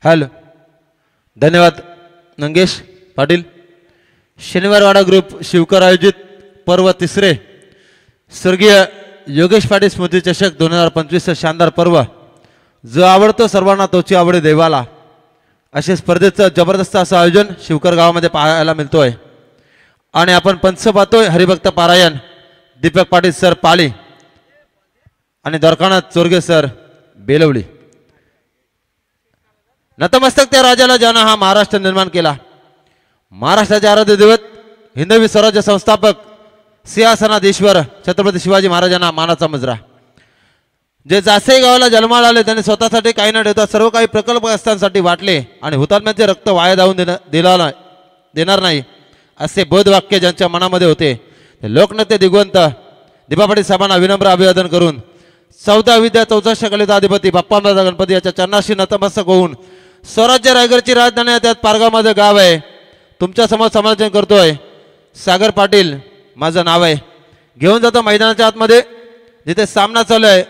Hello, धन्यवाद नंगेश Patil. Shaniwarwada group Shivkar आयोजित पर्व तिसरे स्वर्गीय योगेश पाटील स्मृती चषक 2025 शानदार पर्व. जो आवडतो सर्वांना तोची आवडे देवाला, असे स्पर्धेचं जबरदस्त असं आयोजन शिवकर गावामध्ये पाहायला मिळतोय. आणि आपण पंच पाहतोय हरिभक्त पारायण दीपक पाटील सर पाली आणि द्वारकानाथ चोरगे सर बेलवली. नतमस्तक त्या राजाला ज्यानं हा महाराष्ट्र निर्माण केला. महाराष्ट्राचे आराध्य दैवत हिंदवी स्वराज्य संस्थापक सिंहासनाधीश्वर छत्रपती शिवाजी महाराजांना मानाचा मुजरा. जे जासे गावाला जन्माला आले त्यांनी स्वतःसाठी काही न ठेवता सर्व काही प्रकल्पग्रस्तांसाठी वाटले आणि हुतात्म्यांचे रक्त वाया जाऊन देणार नाही असे बोधवाक्य ज्यांच्या मनामध्ये होते ते लोकनेते दिग्वंत दीपापाटी साहेबांना विनम्र अभिवादन करून 14 विद्या 14 कलेचा अधिपती बाप्पांचा गणपती याच्या चरणाशी नतमस्तक होऊन स्वराज्य रायगडची राजधानी त्यात पारगावमध्ये गाव आहे. तुमच्या समोर समालोचन करतोय सागर पाटील माझं नाव आहे. घेऊन जातो मैदानाच्या आतमध्ये जिथे सामना चालू आहे.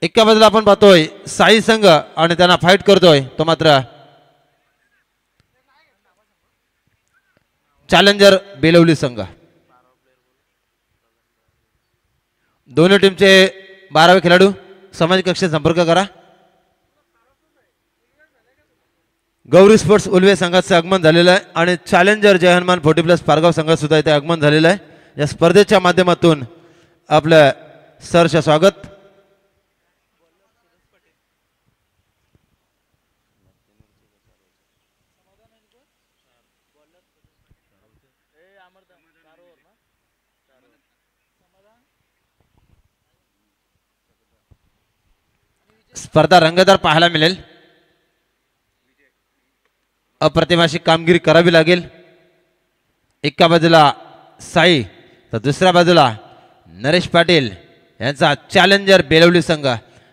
एका बाजूला आपण पाहतोय साई संघ आणि त्यांना फाईट करतोय तो मात्र चॅलेंजर बेलवली संघ. दोन्ही टीमचे 12वे खेळाडू सामाजिक कक्षेत संपर्क करा. गौरी स्पोर्ट्स उल्वे संघाचं आगमन झालेलं आहे आणि चॅलेंजर जय हनुमान 40+ पारगाव संघात सुद्धा इथे आगमन झालेलं आहे. या स्पर्धेच्या माध्यमातून आपलं सहर्ष स्वागत. स्पर्धा रंगतदार पाहायला मिळेल. अप्रतिम अशी कामगिरी करावी लागेल. एका बाजूला साई तर दुसऱ्या बाजूला नरेश पाटील यांचा चॅलेंजर बेलवली संघ.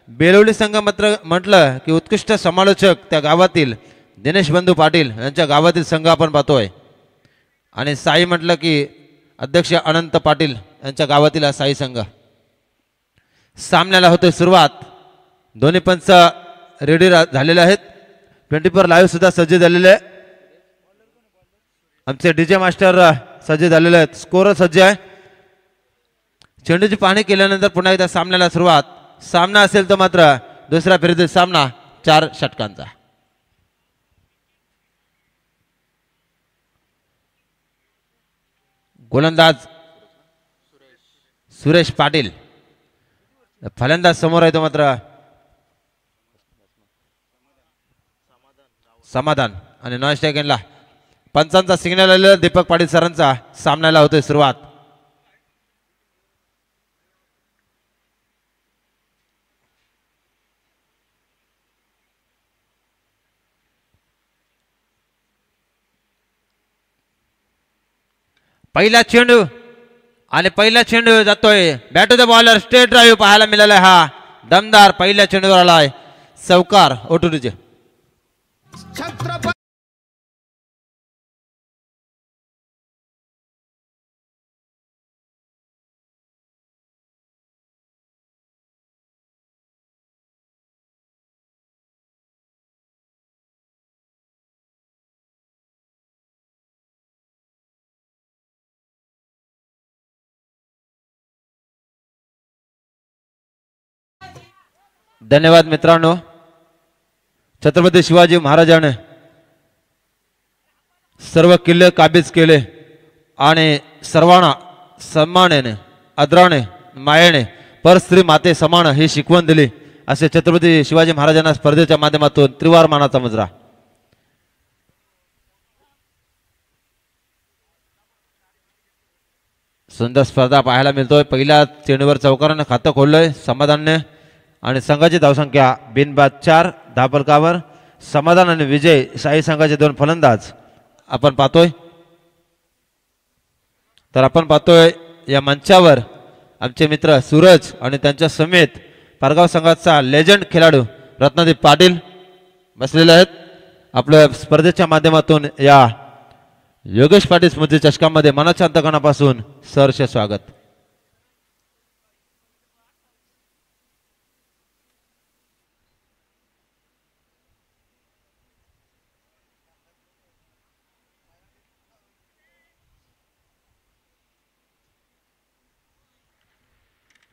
बेलवली संघ मात्र म्हटलं की उत्कृष्ट समालोचक त्या गावातील दिनेश बंधू पाटील यांच्या गावातील संघ आपण पाहतोय आणि साई म्हटलं की अध्यक्ष अनंत पाटील यांच्या गावातील हा साई संघ. सामन्याला होतोय सुरुवात. दोन्ही पंच रेडी झालेले आहेत. 24 लाईव्ह सुद्धा सज्ज झालेले आहे. आमचे डीजे मास्टर सज्ज झालेले आहेत. स्कोर सज्ज आहे. चेंडूची पाहणी केल्यानंतर पुन्हा एकदा सामन्याला सुरुवात. सामना असेल तर मात्र दुसऱ्या फेरीतील सामना 4 षटकांचा. गोलंदाज सुरेश पाटील. फलंदाज समोर आहे तो मात्र समाधान आणि नॉन स्ट्रायकिंगला पंचांचा सिग्नल आलेला दीपक पाटील सरांचा. सामन्याला होतोय सुरुवात. पहिला चेंडू आणि पहिला चेंडू जातोय bat to the bowler. Straight drive पाहायला मिळाला. हा दमदार पहिल्या चेंडूवर आलाय चौकार ओटूडीचे. धन्यवाद मित्रांनो. छत्रपती शिवाजी महाराजांनी सर्व किल्ले काबीज केले आणि सर्वांना सन्मानाने आदराने मायेने परस्त्री माते समान ही शिकवण दिली असे छत्रपती शिवाजी महाराजांना स्पर्धेच्या माध्यमातून त्रिवार मानाचा मुजरा. सुंदर स्पर्धा पाहायला मिळतोय. पहिल्या चेंडूवर चौकाराने खातं खोललंय समाधानने आणि संघाची धावसंख्या बिनबाद 4. धापलकावर समाधान आणि विजय साई संघाचे 2 फलंदाज आपण पाहतोय. तर आपण पाहतोय या मंचावर आमचे मित्र सूरज आणि त्यांच्या समेत पारगाव संघाचा लेजंड खेळाडू रत्नदीप पाटील बसलेले आहेत. आपल्या स्पर्धेच्या माध्यमातून या योगेश पाटील स्मृती चषकामध्ये मनाच्या अंतकणापासून सहर्ष स्वागत.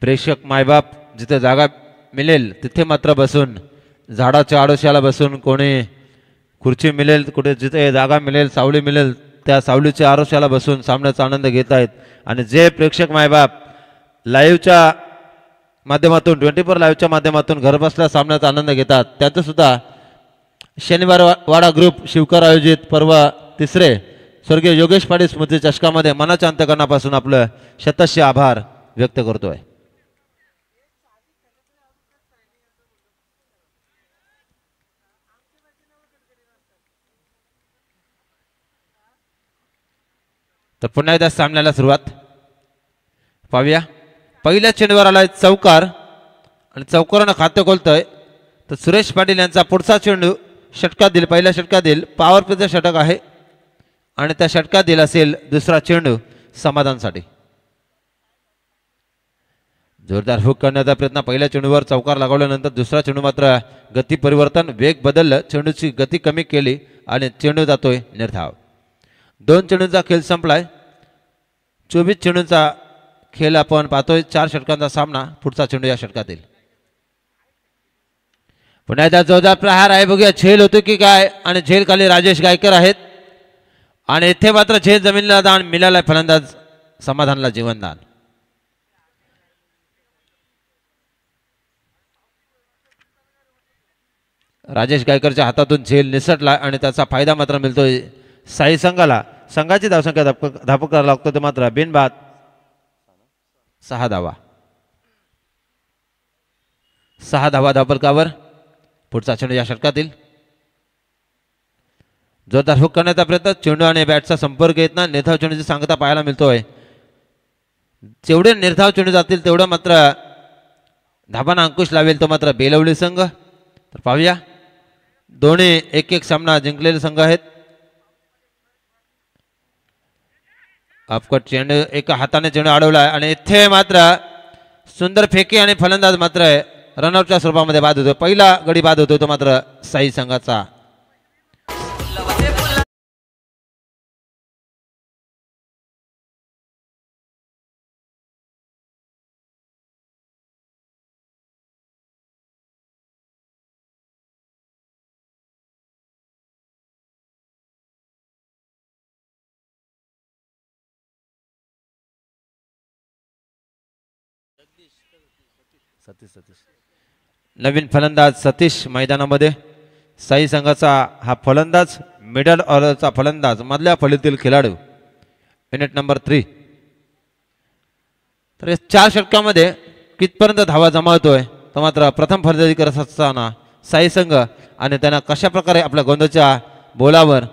प्रेक्षक मायबाप जिथे जागा मिळेल तिथे मात्र बसून, झाडाच्या आडोशाला बसून, कोणी खुर्ची मिळेल कुठे जिथे जागा मिळेल सावली मिळेल त्या सावलीच्या आडोशाला बसून सामन्याचा आनंद घेत आहेत. आणि जे प्रेक्षक मायबाप लाईव्हच्या माध्यमातून 24 लाईव्हच्या माध्यमातून घरबसल्या सामन्याचा आनंद घेतात त्यांचं सुद्धा शनिवार वाडा ग्रुप शिवकर आयोजित पर्व तिसरे स्वर्गीय योगेश पाटील स्मृती चषकामध्ये मनाच्या अंतकरणापासून आपलं शतस्य आभार व्यक्त करतोय. तर पुन्हा एकदा सामन्याला सुरुवात पाहूया. पहिल्या चेंडूवर आलाय चौकार आणि चौकारानं खाते खोलतोय. तर सुरेश पाटील यांचा पुढचा चेंडू षटकात दिल, पहिल्या षटकात दिल, पॉवर प्लेचं षटक आहे आणि त्या षटकात दिल असेल दुसरा चेंडू समाधानसाठी. जोरदार हुक करण्याचा प्रयत्न, पहिल्या चेंडूवर चौकार लागवल्यानंतर दुसरा चेंडू मात्र गती परिवर्तन, वेग बदललं, चेंडूची गती कमी केली आणि चेंडू जातोय निर्धाव. 2 चेंडूंचा खेळ संपलाय. 24 चेंडूंचा खेळ आपण पाहतोय. 4 षटकांचा सामना. पुढचा चेंडू या षटकात येईल. पुन्हा एकदा जोरदार प्रहार आहे, बघूया झेल होतो की काय. आणि झेल खाली राजेश गायकर आहेत आणि इथे मात्र झेल जमिनीला दान मिळालाय फलंदाज समाधानला जीवनदान. राजेश गायकरच्या हातातून झेल निसटला आणि त्याचा फायदा मात्र मिळतोय साई संघाला. संघाची धावसंख्या धापक करायला लागतो ते मात्र बिनबाद 6 धावा. 6 धावा धावफलकावर. पुढचा चेंडू या षटकातील. जोरदार हुक करण्याचा प्रयत्न, चेंडू आणि बॅटचा संपर्क येत ना. निर्धाव चेंडूची सांगता पाहायला मिळतोय. जेवढे निर्धाव चेंडू जातील तेवढं मात्र धाबांना अंकुश लावेल तो मात्र बेलवली संघ. तर पाहूया, दोन्ही 1-1 सामना जिंकलेले संघ आहेत. अपकट चेंडू एका हाताने चेंडू अडवला आणि इथे मात्र सुंदर फेकी आणि फलंदाज मात्र रनआउटच्या स्वरूपामध्ये बाद होतो. पहिला गडी बाद होतो तो मात्र साई संघाचा. नवीन फलंदाज सतीश मैदानामध्ये. साई संघाचा हा फलंदाज, मिडल ऑर्डरचा फलंदाज, मधल्या फळीतील खेळाडू, मिनिट नंबर 3. तर 4 षटकामध्ये कितपर्यंत धावा जमा होतोय तो मात्र प्रथम फलंदाजी करत असताना साई संघ आणि त्यांना कशा प्रकारे आपल्या गोंधळच्या बोलावर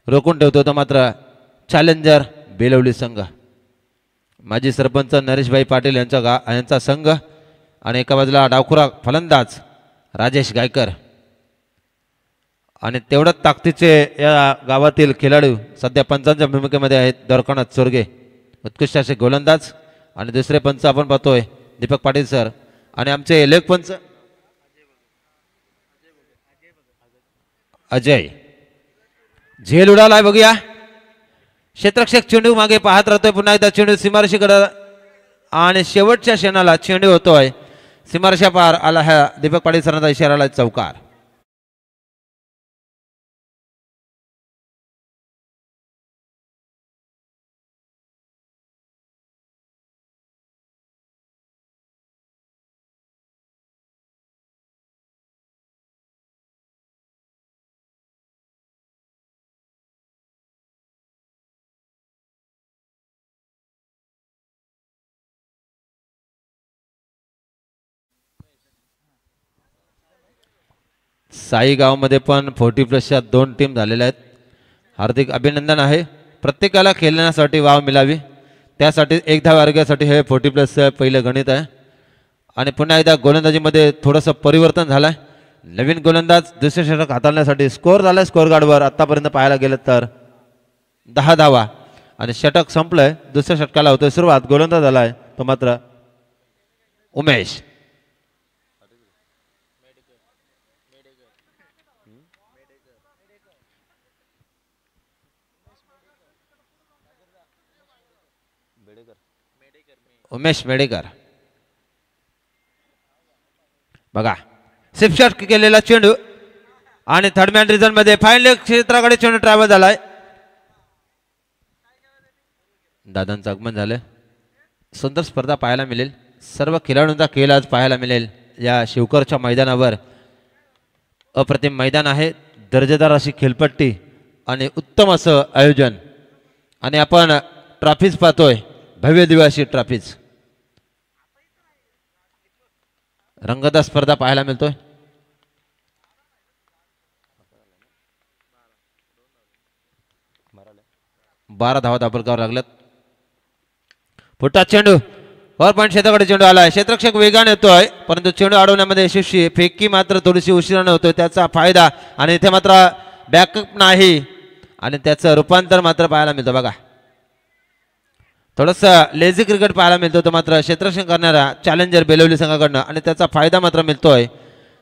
रोखून ठेवतो तो मात्र चॅलेंजर बेलवली संघ. माजी सरपंच नरेशभाई पाटील यांचा संघ आणि एका बाजूला डावखुरा फलंदाज राजेश गायकर आणि तेवढ्याच ताकदीचे या गावातील खेळाडू सध्या पंचांच्या भूमिकेमध्ये आहेत. द्वारकानाथ चोरगे उत्कृष्ट असे गोलंदाज आणि दुसरे पंच आपण पाहतोय दीपक पाटील सर आणि आमचे लेग पंच अजय. झेल उडालाय, बघूया. क्षेत्ररक्षक चेंडू मागे पाहत राहतोय. पुन्हा एकदा चेंडू सीमारेषेकडे आणि शेवटच्या क्षणाला चेंडू होतोय सीमारेषा पार आला. ह्या दीपक पाटील सरांचा इशारा आला चौकार. साई गावामध्ये पण 40+ 2 टीम झालेल्या आहेत. हार्दिक अभिनंदन आहे. प्रत्येकाला खेळण्यासाठी वाव मिळावी त्यासाठी एक धाव वर्गासाठी हे 40+ पहिलं गणित आहे. आणि पुन्हा एकदा गोलंदाजीमध्ये थोडंसं परिवर्तन झालं आहे. नवीन गोलंदाज दुसरे षटक हाताळण्यासाठी स्कोअर झाला. स्कोअर गार्डवर आत्तापर्यंत पाहायला गेलं तर 10 धावा आणि षटक संपलंय. दुसऱ्या षटकाला होतोय सुरुवात. गोलंदाज झालाय तो मात्र उमेश. उमेश मेडेकर बघा सिप शॉट केलेला चेंडू आणि थर्ड मॅन रिझन मध्ये फायनल क्षेत्राकडे चेंडू ट्रॅव्हल झालाय. दादांचं आगमन झालं. सुंदर स्पर्धा पाहायला मिळेल. सर्व खेळाडूंचा खेळ आज पाहायला मिळेल या शिवकरच्या मैदानावर. अप्रतिम मैदान आहे. दर्जेदार अशी खेळपट्टी आणि उत्तम असं आयोजन आणि आपण ट्रॉफीज पाहतोय. भव्य दिव्य अशी ट्रॉफीज. रंगतदार स्पर्धा पाहायला मिळतोय. बारा धावा दाबलकावर लागल्यात. पुढचा चेंडू पॉवर पॉईंट क्षेत्राकडे चेंडू आलाय. क्षेत्ररक्षक वेगाने येतोय परंतु चेंडू अडवण्यामध्ये यशस्वी. फेकी मात्र थोडीशी उशिराने होतोय त्याचा फायदा आणि इथे मात्र बॅकअप नाही आणि त्याचं रूपांतर मात्र पाहायला मिळतं. बघा थोडस लेझी क्रिकेट पाहायला मिळतो. तो मात्र क्षेत्ररक्षण करणारा चॅलेंजर बेलवली संघाकडनं आणि त्याचा फायदा मात्र मिळतोय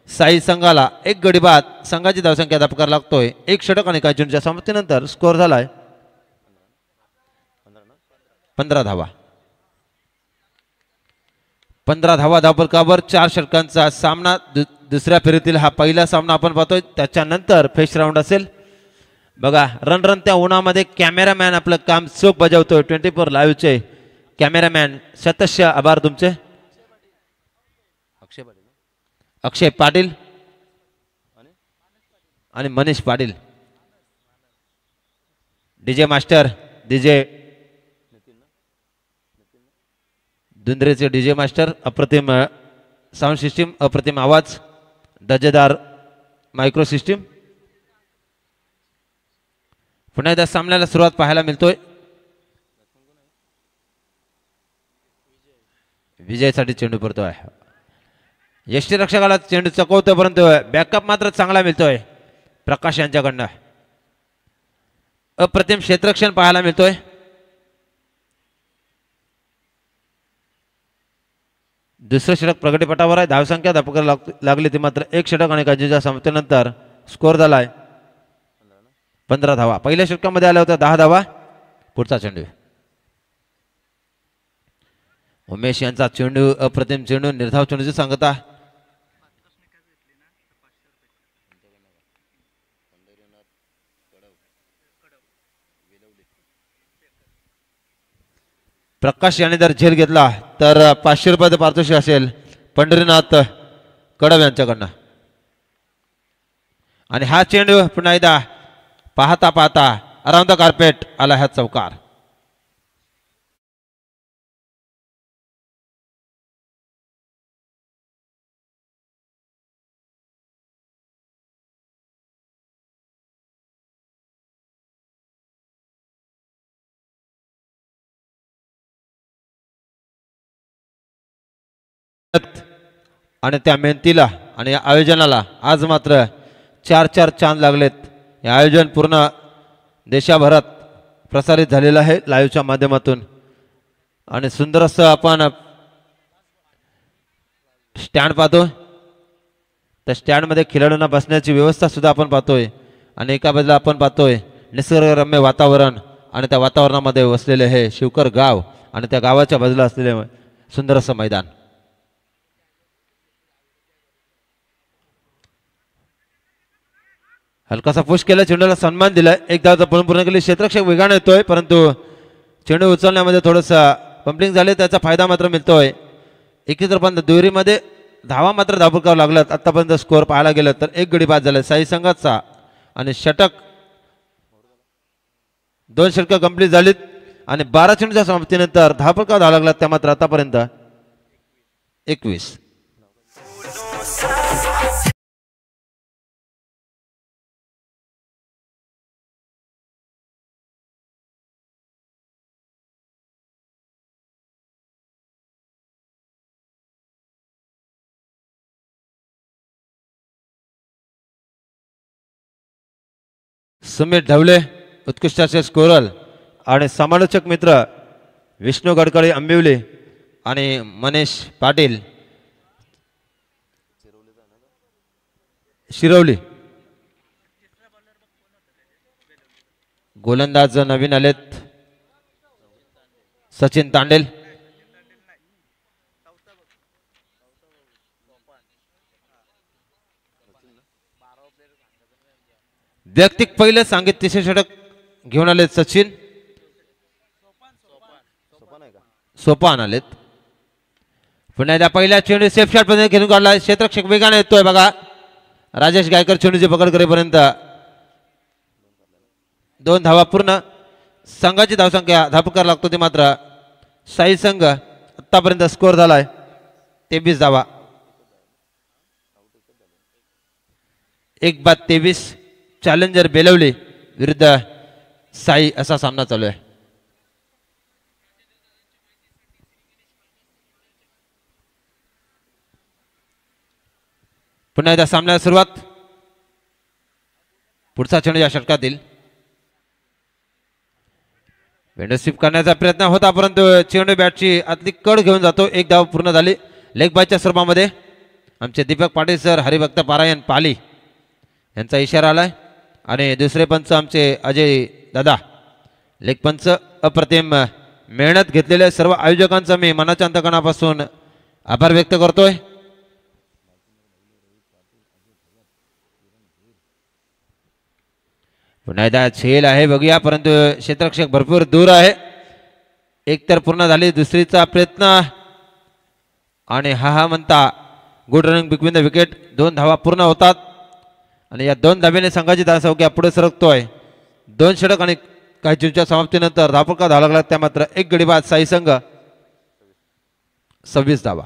साई संघाला. एक गडी बाद. संघाची धावसंख्या दाबकार लागतोय. एक षटक आणि काही चेंडूच्या समाप्तीनंतर स्कोअर झालाय 15 धावा. 15 धावा धावफलकावर 4 षटकांचा सामना. दुसऱ्या फेरीतील हा पहिला सामना आपण पाहतोय. त्याच्यानंतर फेस राऊंड असेल. बघा रन त्या उन्हामध्ये कॅमेरामॅन आपलं काम चोख बजावतोय. 24 लाईव्हचे कॅमेरामॅन शतशः आभार तुमचे. अक्षय पाटील आणि Manish Patil. DJ master DJ दुंद्रेचे डीजे मास्टर. अप्रतिम साऊंड सिस्टीम. अप्रतिम आवाज. दर्जेदार मायक्रो सिस्टीम. पुन्हा एकदा सामन्याला सुरुवात पाहायला मिळतोय. विजयासाठी चेंडू पडतोय. यष्टीरक्षकाला चेंडू चकवतोय परंतु बॅकअप मात्र चांगला मिळतोय प्रकाश यांच्याकडनं. अप्रतिम क्षेत्ररक्षण पाहायला मिळतोय. दुसरं षटक प्रगतीपटावर आहे. धावसंख्या धापकर लागली ती मात्र एक षटक आणि काजीच्या समाप्तीनंतर स्कोअर झालाय 15 धावा. पहिल्या षटकामध्ये आल्या होत्या 10 धावा. पुढचा चेंडू उमेश यांचा चेंडू. अप्रतिम चेंडू. निर्धाव चेंडूची सांगता. प्रकाश याने जर झेल घेतला तर 500 रुपये पारितोषिक असेल पंढरीनाथ कडव यांच्याकडनं. आणि हा चेंडू पुन्हा एकदा पाहता पाहता अराउंड द कार्पेट आला हा चौकार. आणि त्या मेहनतीला आणि या आयोजनाला आज मात्र 4 चांद लागलेत. हे आयोजन पूर्ण देशाभरात प्रसारित झालेलं आहे लाईव्हच्या माध्यमातून. आणि सुंदर असं आपण स्टँड पाहतो. त्या स्टँडमध्ये खेळाडूंना बसण्याची व्यवस्था सुद्धा आपण पाहतोय. आणि एका बाजूला आपण पाहतोय निसर्गरम्य वातावरण आणि त्या वातावरणामध्ये वसलेले हे शिवकर गाव आणि त्या गावाच्या बाजूला असलेले सुंदर असं मैदान. हलकासा पुश केला. चेंडूला सन्मान दिलाय. एक धाव पूर्ण केली. क्षेत्ररक्षक वेगाने येतोय परंतु चेंडू उचलण्यामध्ये थोडंसं पंपलिंग झाले. त्याचा फायदा मात्र मिळतोय. 21 दुहेरीमध्ये धावा मात्र धावफलकावर लागलात. आतापर्यंत स्कोअर पाहायला गेलं तर एक गडी बाद झाला साई संघाचा. आणि षटक 2 षटकं कंप्लीट झालीत आणि 12 चेंडूच्या समाप्तीनंतर धावफलकावर धावा लागलात. त्या मात्र आतापर्यंत 21. सुमित ढवले उत्कृष्ट असे स्कोरर आणि समालोचक मित्र विष्णू गडकरी आंबिवली आणि मनीष पाटील शिरवली. गोलंदाज नवीन आलेत सचिन तांडेल. वैयक्तिक पहिलं सांगित तिसरे षटक घेऊन आले सचिन सोपान आलेत. पुन्हा एकदा पहिल्या चेंडू सेफ शॉट मध्ये घेऊन काढला. क्षेत्ररक्षक वेगाने येतोय बघा. राजेश गायकर चेंडूची पकड करेपर्यंत 2 धावा पूर्ण. संघाची धावसंख्या धापकर लागतो ते मात्र साई संघ आतापर्यंत स्कोर झालाय 23 धावा. 1-23 चॅलेंजर बेलवली विरुद्ध साई असा सामना चालू आहे. पुन्हा एकदा सामन्याला सुरुवात. पुढचा चेंडू या षटकातील विंडो स्वीप करण्याचा प्रयत्न होता परंतु चेंडू बॅटची आतली कड घेऊन जातो. 1 धाव पूर्ण झाली. लेग बायच्या स्वरूपामध्ये आमचे दीपक पाटील सर हरिभक्त पारायण पाली यांचा इशारा आलाय आणि दुसरे पंच आमचे अजय दादा. लेग पंच अप्रतिम मेहनत घेतलेल्या सर्व आयोजकांचा मी मनाच्या अंतकणापासून आभार व्यक्त करतोय. पुन्हा एकदा झेल आहे बघूया परंतु क्षेत्ररक्षक भरपूर दूर आहे. 1 तर पूर्ण झाली. दुसरीचा प्रयत्न आणि हा म्हणता good running between the wicket. 2 धावा पूर्ण होतात आणि या 2 धाब्याने संघाची धावसंख्या पुढे सरकतोय. 2 षटक आणि काही चेंडूच्या समाप्तीनंतर धावपका धावा लागला त्या मात्र 1 गडी बाद साई संघ 26 धावा.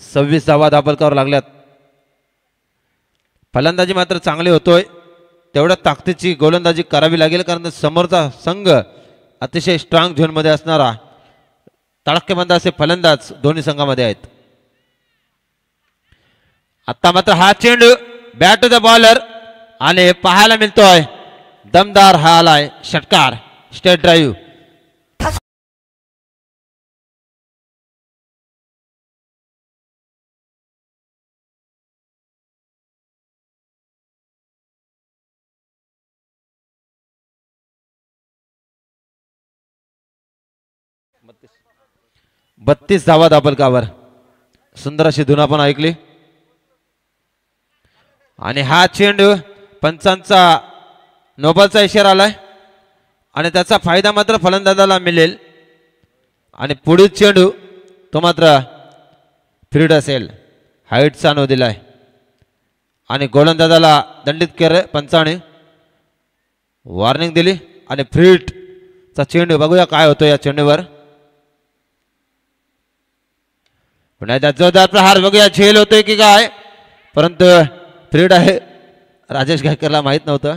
26 धावा धापलकावर लागल्यात. फलंदाजी मात्र चांगली होतोय. तेवढ्या ताकदीची गोलंदाजी करावी लागेल कारण समोरचा संघ अतिशय स्ट्रॉंग झोनमध्ये असणारा तडक्केबंद असे फलंदाज दोन्ही संघामध्ये आहेत. आता मात्र हा चेंडू बॅट टू द बॉलर आणि पाहायला मिळतोय दमदार हा आलाय षटकार स्टेट ड्राईव्ह. बत्तीस धावा दाबलकावर. सुंदर अशी धुन आपण ऐकली आणि हा चेंडू पंचांचा नोबलचा इशारा आलाय आणि त्याचा फायदा मात्र फलंदाजाला मिळेल आणि पुढील चेंडू तो मात्र फ्रीड असेल. हाईटचा नो दिलाय आणि गोलंदाजाला दंडित केले. पंचाने वॉर्निंग दिली आणि फ्रीडचा चेंडू बघूया काय होतो या चेंडूवर. पुन्हा एकदा जोरदार प्रहार बघूया झेल होतोय की काय परंतु फ्रीड आहे. राजेश गायकरला माहित नव्हतं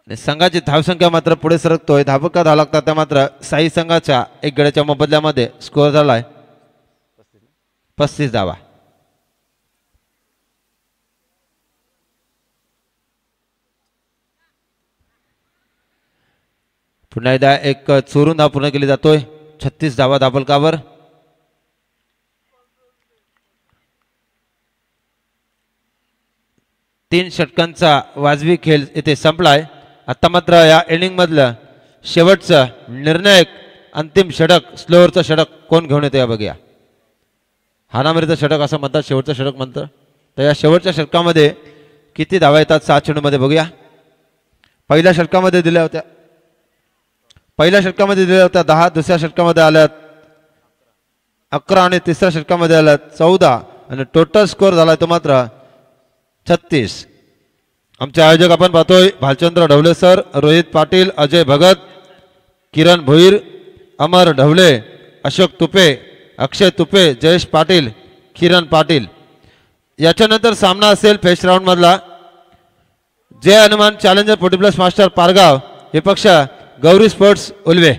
आणि संघाची धावसंख्या मात्र पुढे सरकतोय. धावका धाव लागतात त्या मात्र साई संघाच्या 1 गड्याच्या मोबदल्यामध्ये स्कोअर झालाय 35 धावा. पुन्हा एकदा एक चोरून धाव पूर्ण केली जातोय. 36 धावा दाबलकावर. तीन षटकांचा वाजवी खेळ इथे संपलाय. आता मात्र या इनिंग मधलं शेवटचं निर्णायक अंतिम षटक स्लोअरचं षटक कोण घेऊन येतो या बघूया. हानामरीचं षटक असं म्हणतात शेवटचं षटक म्हणतं. तर या शेवटच्या षटकामध्ये किती धावा येतात 7 चेंडूमध्ये बघूया. पहिल्या षटकामध्ये दिल्या होत्या 10. दुसऱ्या षटकामध्ये आल्यात 11 आणि तिसऱ्या षटकामध्ये आल्यात 14 आणि टोटल स्कोअर झाला तो मात्र 36. आमचे आयोजक आपण पाहतोय भालचंद्र ढवले सर, रोहित पाटील, अजय भगत, किरण भोईर, अमर ढवले, अशोक तुपे, अक्षय तुपे, जयेश पाटील, किरण पाटील. याच्यानंतर सामना असेल फेस राऊंड मधला जय हनुमान चॅलेंजर 40+ मास्टर पारगाव विपक्ष गौरी स्पोर्ट्स उल्वे.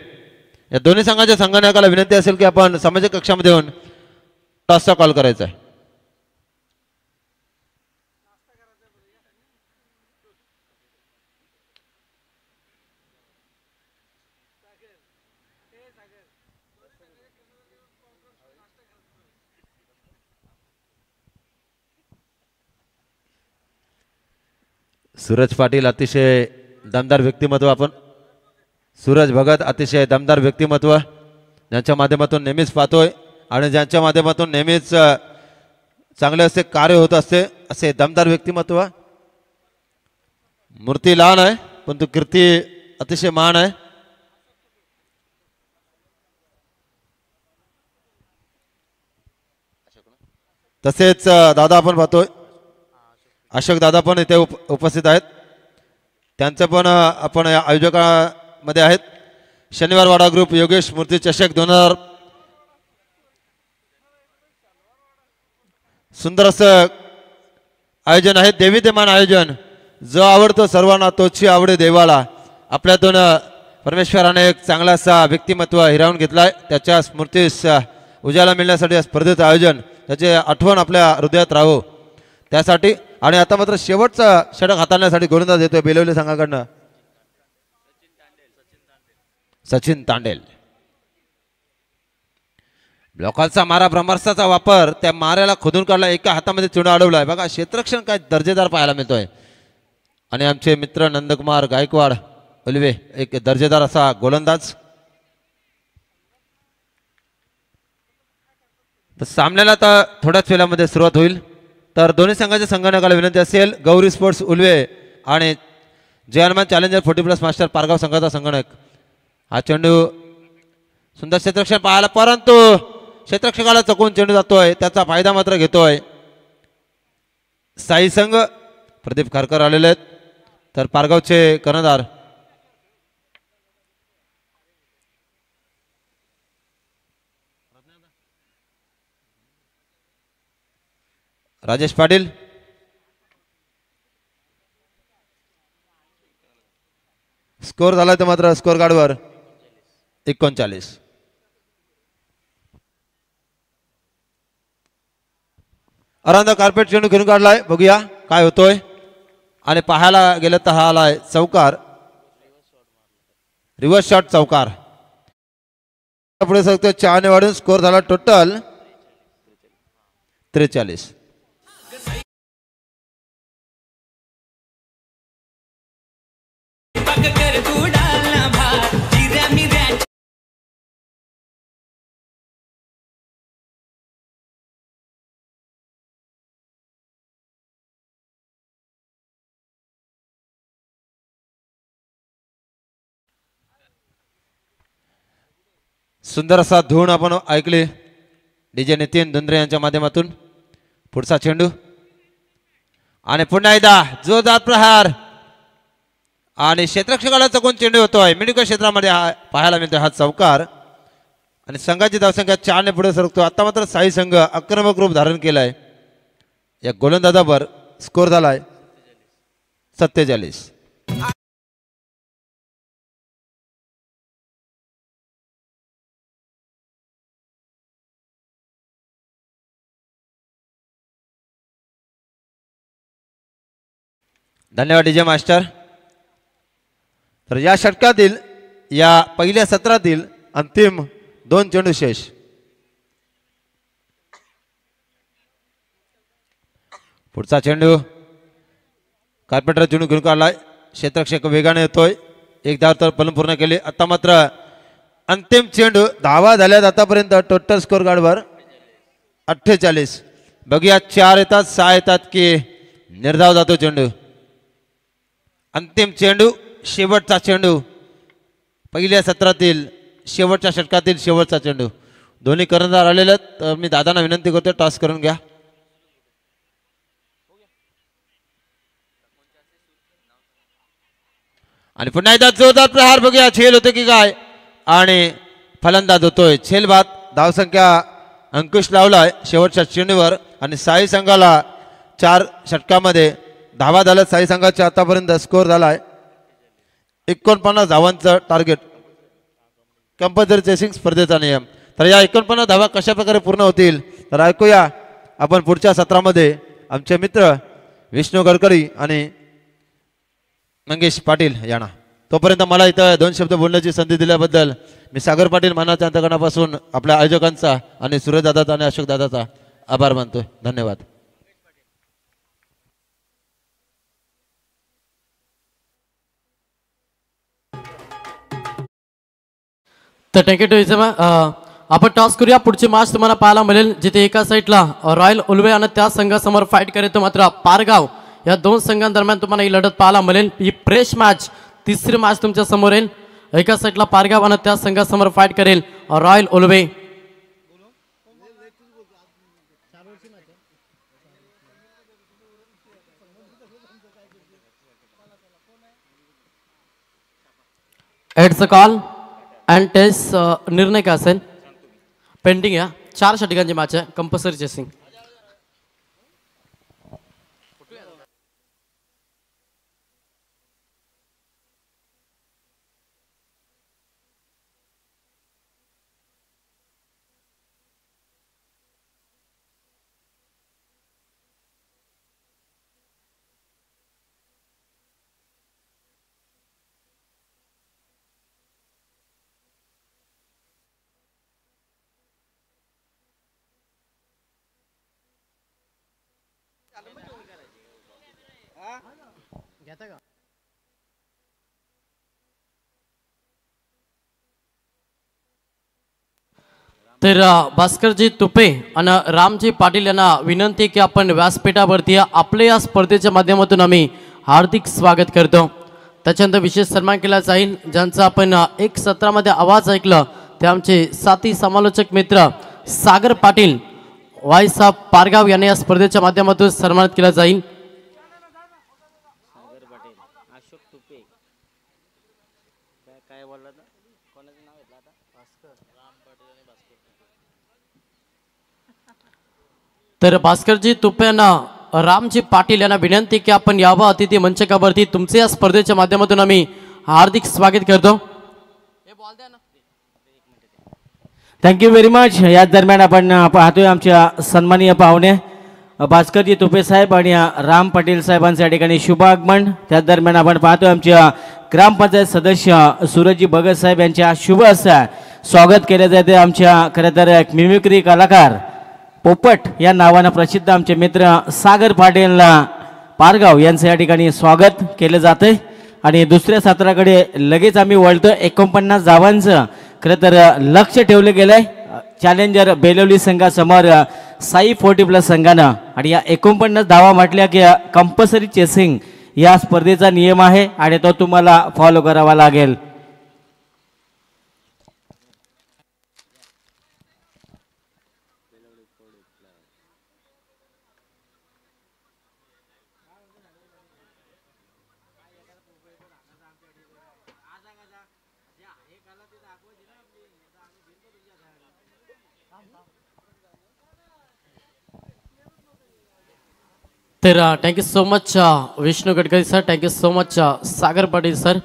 या दोन्ही संघाच्या संघनायकाला विनंती असेल की आपण सामाजिक कक्षामध्ये येऊन टॉसचा कॉल करायचा आहे. सूरज पाटील अतिशय दमदार व्यक्तिमत्व. आपण सूरज भगत अतिशय दमदार व्यक्तिमत्व ज्यांच्या माध्यमातून नेहमीच पाहतोय आणि ज्यांच्या माध्यमातून नेहमीच चांगले असे कार्य होत असते, असे दमदार व्यक्तिमत्व. मूर्ती लहान आहे पण तो कीर्ती अतिशय महान आहे. तसेच दादा आपण पाहतोय अशोक दादा पण इथे उपस्थित आहेत. त्यांचं पण आपण या आयोजकामध्ये आहेत. शनिवार वाडा ग्रुप योगेश मूर्ती चषक 2000 सुंदर असं आयोजन आहे. देवीदेमान आयोजन. जो आवडतो सर्वांना तोची आवडे देवाला. आपल्यातून परमेश्वराने एक चांगला असा व्यक्तिमत्व हिरावून घेतलाय. त्याच्या स्मृतीस उजाला मिळण्यासाठी या स्पर्धेचं आयोजन, त्याची आठवण आपल्या हृदयात राहो त्यासाठी. आणि आता मात्र शेवटचा षटक हाताळण्यासाठी गोलंदाज येतोय बेलवली संघाकडनं सचिन तांडेल. ब्लॉकाचा मारा ब्रह्मास्त्राचा वापर, त्या माऱ्याला खोदून काढला, एका हातामध्ये चुना अडवलाय. बघा क्षेत्ररक्षण काय दर्जेदार पाहायला मिळतोय. आणि आमचे मित्र नंदकुमार गायकवाड उल्वे एक दर्जेदार असा गोलंदाज. तर सामन्याला आता थोड्याच वेळामध्ये सुरुवात होईल. तर दोन्ही संघाच्या संघटनाला विनंती असेल, गौरी स्पोर्ट्स उल्वे आणि जय हनुमान चॅलेंजर 40+ मास्टर पारगाव संघाचा संगणक. हा चेंडू सुंदर क्षेत्ररक्षण पाहायला, परंतु क्षेत्ररक्षकाला चकवून चेंडू जातोय. त्याचा फायदा मात्र घेतोय साई संघ. प्रदीप खारकर आलेले आहेत. तर पारगावचे कर्णधार राजेश पाटील. स्कोर झाला तर मात्र स्कोर कार्डवर 39. अरांदा कार्पेट चेंडू घेऊन काढलाय. बघूया काय होतोय. आणि पाहायला गेलं तर हा आलाय चौकार, रिव्हर्स शॉट चौकार. पुढे सांगतो 4 ने वाढून स्कोर झाला टोटल 43. सुंदर असा धून आपण ऐकले डीजे नितीन धुंद्रे यांच्या माध्यमातून. पुढचा चेंडू आणि पुन्हा एकदा जोरदार प्रहार आणि क्षेत्ररक्षकाला चकून चेंडू होतोय. मिडविकेट क्षेत्रामध्ये पाहायला मिळतोय हा चौकार. आणि संघाची धावसंख्या 4 ने पुढे सरकतो. आता मात्र साई संघ आक्रमक रूप धारण केलाय. या गोलंदाजावर स्कोर झालाय 47. धन्यवाद डीजे मास्टर. तर या षटकातील या पहिल्या सत्रातील अंतिम 2 चेंडू शेष. पुढचा चेंडू कार्पेटर चेंडू घेऊन काढलाय. क्षेत्ररक्षक वेगाने येतोय. एक धाव तर फलन पूर्ण केली. आता मात्र अंतिम चेंडू. धावा झाल्यात आतापर्यंत टोटल स्कोर कार्डवर 48. बघूया 4 येतात 6 येतात की निर्धाव जातो चेंडू. अंतिम चेंडू, शेवटचा चेंडू, पहिल्या सत्रातील शेवटच्या षटकातील शेवटचा चेंडू. दोन्ही कर्णधार आलेले आहेत. तर मी दादांना विनंती करतो टॉस करून घ्या. आणि पुन्हा एकदा जोरदार प्रहार. बघूया झेल होते की काय. आणि फलंदाज होतोय झेल बाद. धावसंख्या अंकुश लावलाय शेवटच्या चेंडूवर. आणि साई संघाला 4 षटकामध्ये धावा झाल्यात. साई संघाच्या आतापर्यंत स्कोर झालाय 49 धावांचं टार्गेट. कंपल्सरी चेसिंग स्पर्धेचा नियम. तर या 49 धावा कशा प्रकारे पूर्ण होतील तर ऐकूया आपण पुढच्या सत्रामध्ये आमचे मित्र विष्णू गडकरी आणि मंगेश पाटील यांना. तोपर्यंत मला इथं 2 शब्द बोलण्याची संधी दिल्याबद्दल मी सागर पाटील मानाच्या अंतकरणापासून आपल्या आयोजकांचा आणि सुरेश दादाचा आणि अशोक दादाचा आभार मानतोय. धन्यवाद. तर थँक्यू टू इजमा. आपण टॉस करूया. पुढची मॅच तुम्हाला पाहायला मिळेल जिथे एका साईडला रॉयल उल्वे आणि त्या संघासमोर फाईट करेल मात्र पारगाव या दोन संघांदरम्यान तुम्हाला ही लढत पाहायला मिळेल. ही फ्रेश मॅच तिसरी मॅच तुमच्या समोर येईल. एका साईडला पारगाव आणि त्या संघासमोर फाईट करेल royal Ulwe. It's a call and test निर्णय काय असेल पेंडिंग या 4 षटकांची मॅच आहे कंपल्सरी चेसिंग. तर भास्करजी तुपे आणि रामजी पाटील यांना विनंती की आपण व्यासपीठावरती आपल्या या स्पर्धेच्या माध्यमातून आम्ही हार्दिक स्वागत करतो. त्याच्यानंतर विशेष सन्मान केला जाईल ज्यांचा आपण एक सत्रामध्ये आवाज ऐकलं ते आमचे साथी समालोचक मित्र सागर पाटील वाईसाहेब पारगाव यांनी या स्पर्धेच्या माध्यमातून सन्मानित केला जाईल. तर भास्करजी तुपे यांना रामजी पाटील यांना विनंती की आपण यावं अतिथी मंचकावरती. तुमचे या स्पर्धेच्या माध्यमातून आम्ही हार्दिक स्वागत करतो. Thank you very much. याच दरम्यान आपण पाहतोय आमच्या सन्माननीय पाहुणे भास्करजी तुपे साहेब आणि राम पाटील साहेबांचं या ठिकाणी शुभ आगमन. त्याच दरम्यान आपण पाहतोय आमच्या ग्रामपंचायत सदस्य सूरजजी भगत साहेब यांच्या शुभ हस्ते स्वागत केले जाते. आमच्या खरं तर एक मिमिक्री कलाकार पोपट या नावानं प्रसिद्ध आमचे मित्र सागर पाटील पारगाव यांचं या ठिकाणी स्वागत केलं जातंय. आणि दुसऱ्या सत्राकडे लगेच आम्ही वळतो. 49 धावांचं खरं तर लक्ष ठेवलं गेलंय चॅलेंजर बेलवली संघासमोर साई 40+ संघानं. आणि या 49 धावा म्हटल्या की कंपल्सरी चेसिंग या स्पर्धेचा नियम आहे आणि तो तुम्हाला फॉलो करावा लागेल. तर thank you so much Vishnu Gadkari sir. Thank you so much Sagar Patil sir.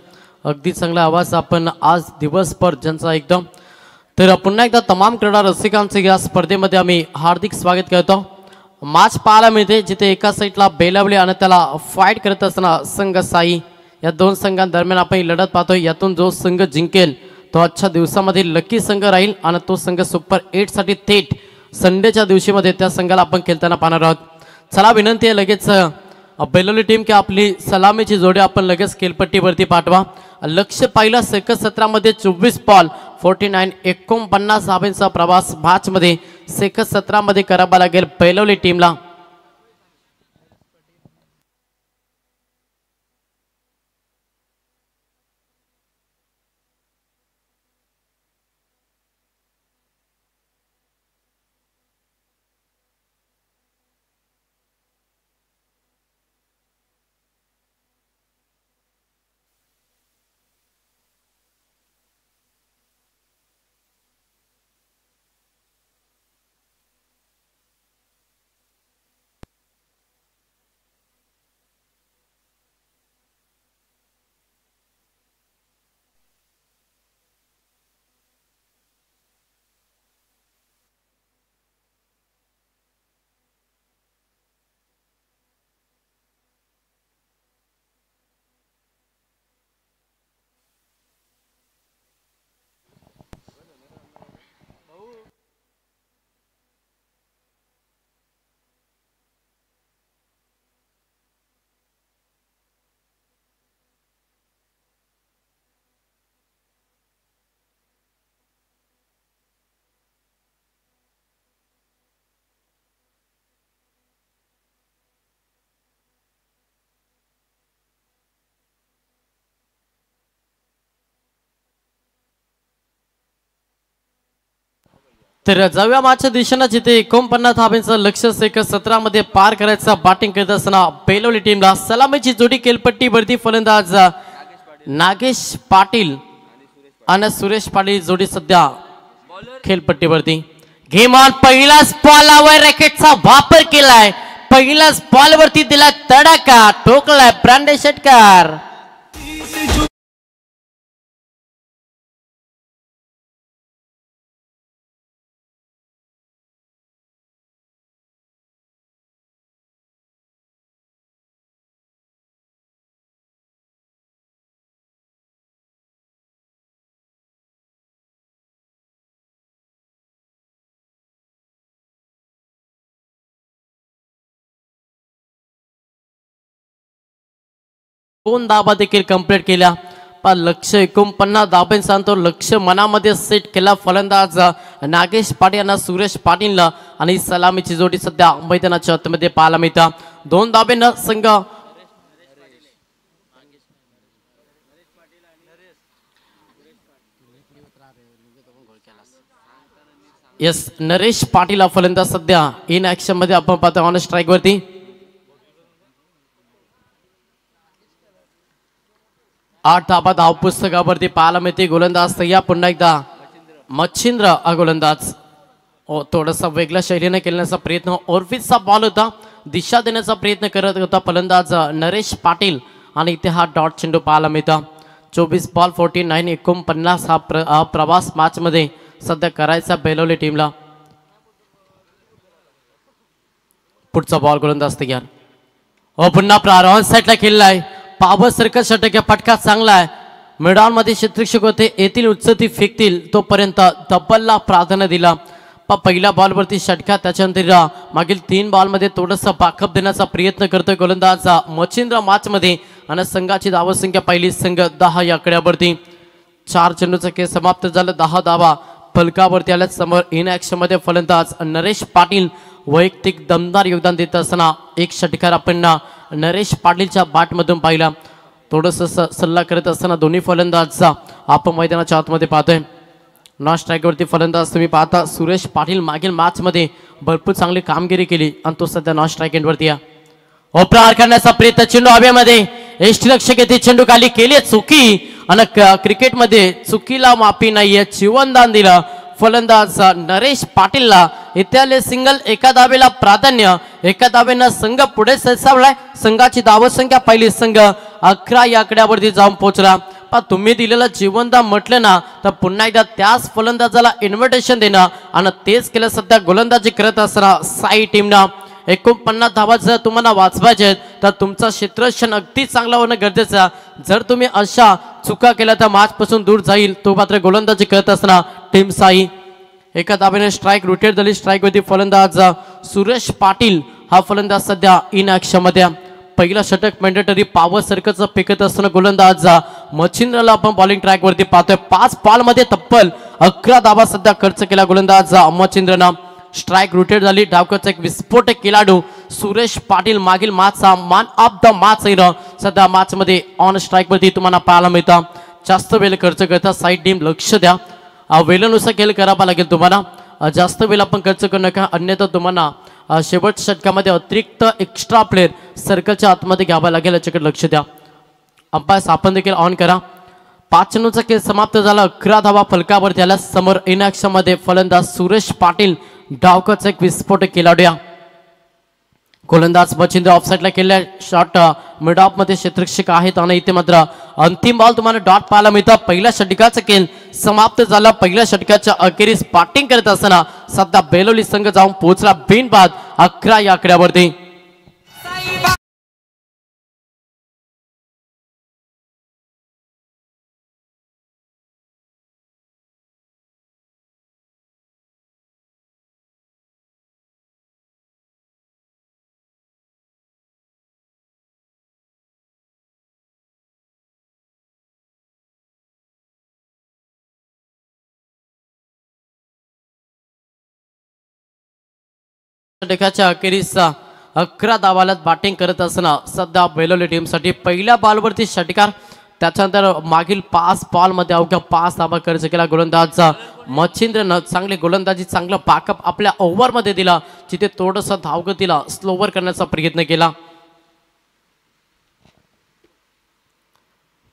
अगदी चांगला आवाज आपण आज दिवसभर ज्यांचा एकदम. तर पुन्हा एकदा तमाम क्रीडा रसिकांचे या स्पर्धेमध्ये आम्ही हार्दिक स्वागत करतो. मॅच पाहायला मिळते जिथे एका साईडला बेलावली आणि त्याला फाईट करत असताना संघ साई या दोन संघांदरम्यान आपण ही लढत पाहतोय. यातून जो संघ जिंकेल तो आजच्या दिवसामध्ये लकी संघ राहील आणि तो संघ सुपर 8 साठी थेट संडेच्या दिवशीमध्ये त्या संघाला आपण खेळताना पाहणार आहोत. चला विनंती आहे लगेच बेलवली टीम की आपली सलामीची जोडी आपण लगेच खेळपट्टीवरती पाठवा. लक्ष पाहिलं सेकंड सत्रामध्ये 24 बॉल 49 धावांचा प्रवास मॅचमध्ये सेकंड सत्रामध्ये करावा लागेल बेलवली टीमला. तर जाऊया मागच्या दिशेनं जिथे 49 धाब्यांचं लक्ष्य सेकंद 17 मध्ये पार करायचा बॅटिंग करत असताना बेलवली टीमला सलामीची जोडी केलपट्टीवरती फलंदाज नागेश पाटील आणि सुरेश पाटील जोडी सध्या खेळपट्टीवरती. Game on. पहिलाच बॉलवर रॅकेटचा वापर केलाय. पहिल्याच बॉलवरती दिला तडाखा. ठोकलाय ब्रांडे षटकार. दोन धाबा देखील कंप्लीट केल्या. पण लक्ष 49 धाब्यांचा तो लक्ष मनामध्ये सेट केला फलंदाज नागेश पाटील यांना सुरेश पाटीलला आणि सलामीची जोडी सध्या मैदानाच्या आतमध्ये पाहायला मिळतात. दोन धाब्यांना संघ यस नरेश पाटील हा फलंदाज सध्या इन ऍक्शन मध्ये आपण पाहतो ऑन स्ट्राईक वरती. आठ धाबा धाव पुस्तकावरती पाहायला मिळते. गोलंदाज तयार पुन्हा एकदा मच्छिंद्र हा गोलंदाज थोडासा वेगळ्या शैलीने खेळण्याचा प्रयत्न. ओरफिसचा बॉल होता. दिशा देण्याचा प्रयत्न करत होता फलंदाज नरेश पाटील आणि इथे हा डॉट चेंडू पाहायला मिळता. 24 बॉल 49 49 हा प्रवास मॅच मध्ये सध्या करायचा बेलवली टीमला. पुढचा बॉल गोलंदाज तयार. पुन्हा प्रारंभ साईडला खेळलाय. पावर सर्कल षटक फटका चांगला आहे. मैदान मध्ये क्षेत्ररक्षक होते येथील उच्चती फेकतील तोपर्यंत डबलला प्राधान्य दिला. पहिल्या बॉलवरती षटका. त्याच्यानंतर मागील 3 बॉलमध्ये थोडंसं बॅकअप देण्याचा प्रयत्न करतोय गोलंदाज मच्छिंद्र मॅच मध्ये आणि संघाची धावसंख्या पहिली संघ 10 या आकड्यावरती. 4 चेंडूचा खेळ समाप्त झाला. 10 धावा फलकावरती आल्या. समोर इन ऍक्शन मध्ये फलंदाज नरेश पाटील वैयक्तिक दमदार योगदान देत असताना एक षटकार आपण नरेश पाटीलच्या बॅटमधून पाहिला. थोडंसं सल्ला करत असताना दोन्ही फलंदाजचा आपण मैदानाच्या आतमध्ये पाहतोय. नॉन स्ट्राईकवरती फलंदाज तुम्ही पाहता सुरेश पाटील मागील मॅच मध्ये भरपूर चांगली कामगिरी केली आणि तो सध्या नॉन स्ट्राईक एंडवरती आहे. प्रहार करण्याचा प्रयत्न. चेंडू हवेमध्ये. यष्टीरक्षक येथे चेंडू खाली केली चुकी आणि क्रिकेटमध्ये चुकीला माफी नाहीये. जीवनदान दिलं फलंदाज नरेश पाटीलला. इथे सिंगल एका धावेला प्राधान्य. एका धावेनं संघ पुढे सरसावलाय. संघाची धावसंख्या पहिली संघ 11 या आकड्यावरती जाऊन पोहोचला. पण तुम्ही दिलेलं जीवनदान म्हटलं ना तर पुन्हा एकदा त्याच फलंदाजाला इन्व्हिटेशन देणं आणि तेच केलं सध्या गोलंदाजी करत असताना साई टीमनं. 49 धावा जर तुम्हाला वाचवायचे आहेत तर तुमचं क्षेत्ररक्षण अगदी चांगलं होणं गरजेचं आहे. जर तुम्ही अशा चुका केल्या तर मॅच पासून दूर जाईल. तो मात्र गोलंदाजी करत असताना टीम साई. एका धाब्याने स्ट्राईक रोटेट झाली. स्ट्राईक वरती फलंदाज सुरेश पाटील हा फलंदाज सध्या इन ऍक्शन मध्ये. पहिला षटक मॅन्डेटरी पॉवर सर्कलचं फेकत असताना गोलंदाज मच्छिंद्रला आपण बॉलिंग ट्रॅक वरती पाहतोय. 5 बॉल मध्ये तब्बल 11 धावा सध्या खर्च केला गोलंदाज मच्छिंद्रनं. स्ट्राईक रोटेट झाली. डावकरचा एक विस्फोटक खेळाडू सुरेश पाटील मागील मॅचचा मॅन ऑफ द मॅच सध्या मॅच मध्ये ऑन स्ट्राईक वरती तुम्हाला पाहायला मिळतं. जास्त वेळ खर्च करता साईड टीम लक्ष द्या. वेळेनुसार खेळ करावा लागेल तुम्हाला. जास्त वेळ आपण खर्च करू नका अन्यथा तुम्हाला शेवटच्या षटकामध्ये अतिरिक्त एक्स्ट्रा प्लेयर सर्कलच्या आतमध्ये घ्यावा लागेल. याच्याकडे लक्ष द्या. अंपायर आपण देखील ऑन करा. 5 चेंडूचा खेळ समाप्त झाला. 11 धावा फलकावरती आल्या. समोर इन ऍक्शन मध्ये फलंदाज सुरेश पाटील. डावकरचा एक विस्फोटक खेळाडू. गोलंदाज मच्छिंद्र ऑफसाईडला केल्या. शॉट मिड ऑफ मध्ये क्षेत्ररक्षक आहेत आणि इथे मात्र अंतिम बॉल तुम्हाला डॉट पाहायला मिळतं. पहिल्या षटकाचा खेळ समाप्त झाला. पहिल्या षटकाच्या अखेरीस बॅटिंग करत असताना सध्या बेलवली संघ जाऊन पोहोचला बिनबाद 11 या आकड्यावरती. षटकाच्या अखेरीस 11 धावाला बॅटिंग करत असताना सध्या बेलवली टीमसाठी पहिल्या बॉलवरती षटकार. त्याच्यानंतर मागील 5 बॉलमध्ये अवघ्या 5 धावा खर्च केला गोलंदाज मच्छिंद्रनं. चांगली गोलंदाजी, चांगलं पाकअप आपल्या ओव्हरमध्ये दिला, जिथे थोडंसं धावगतीला स्लोवर करण्याचा प्रयत्न केला.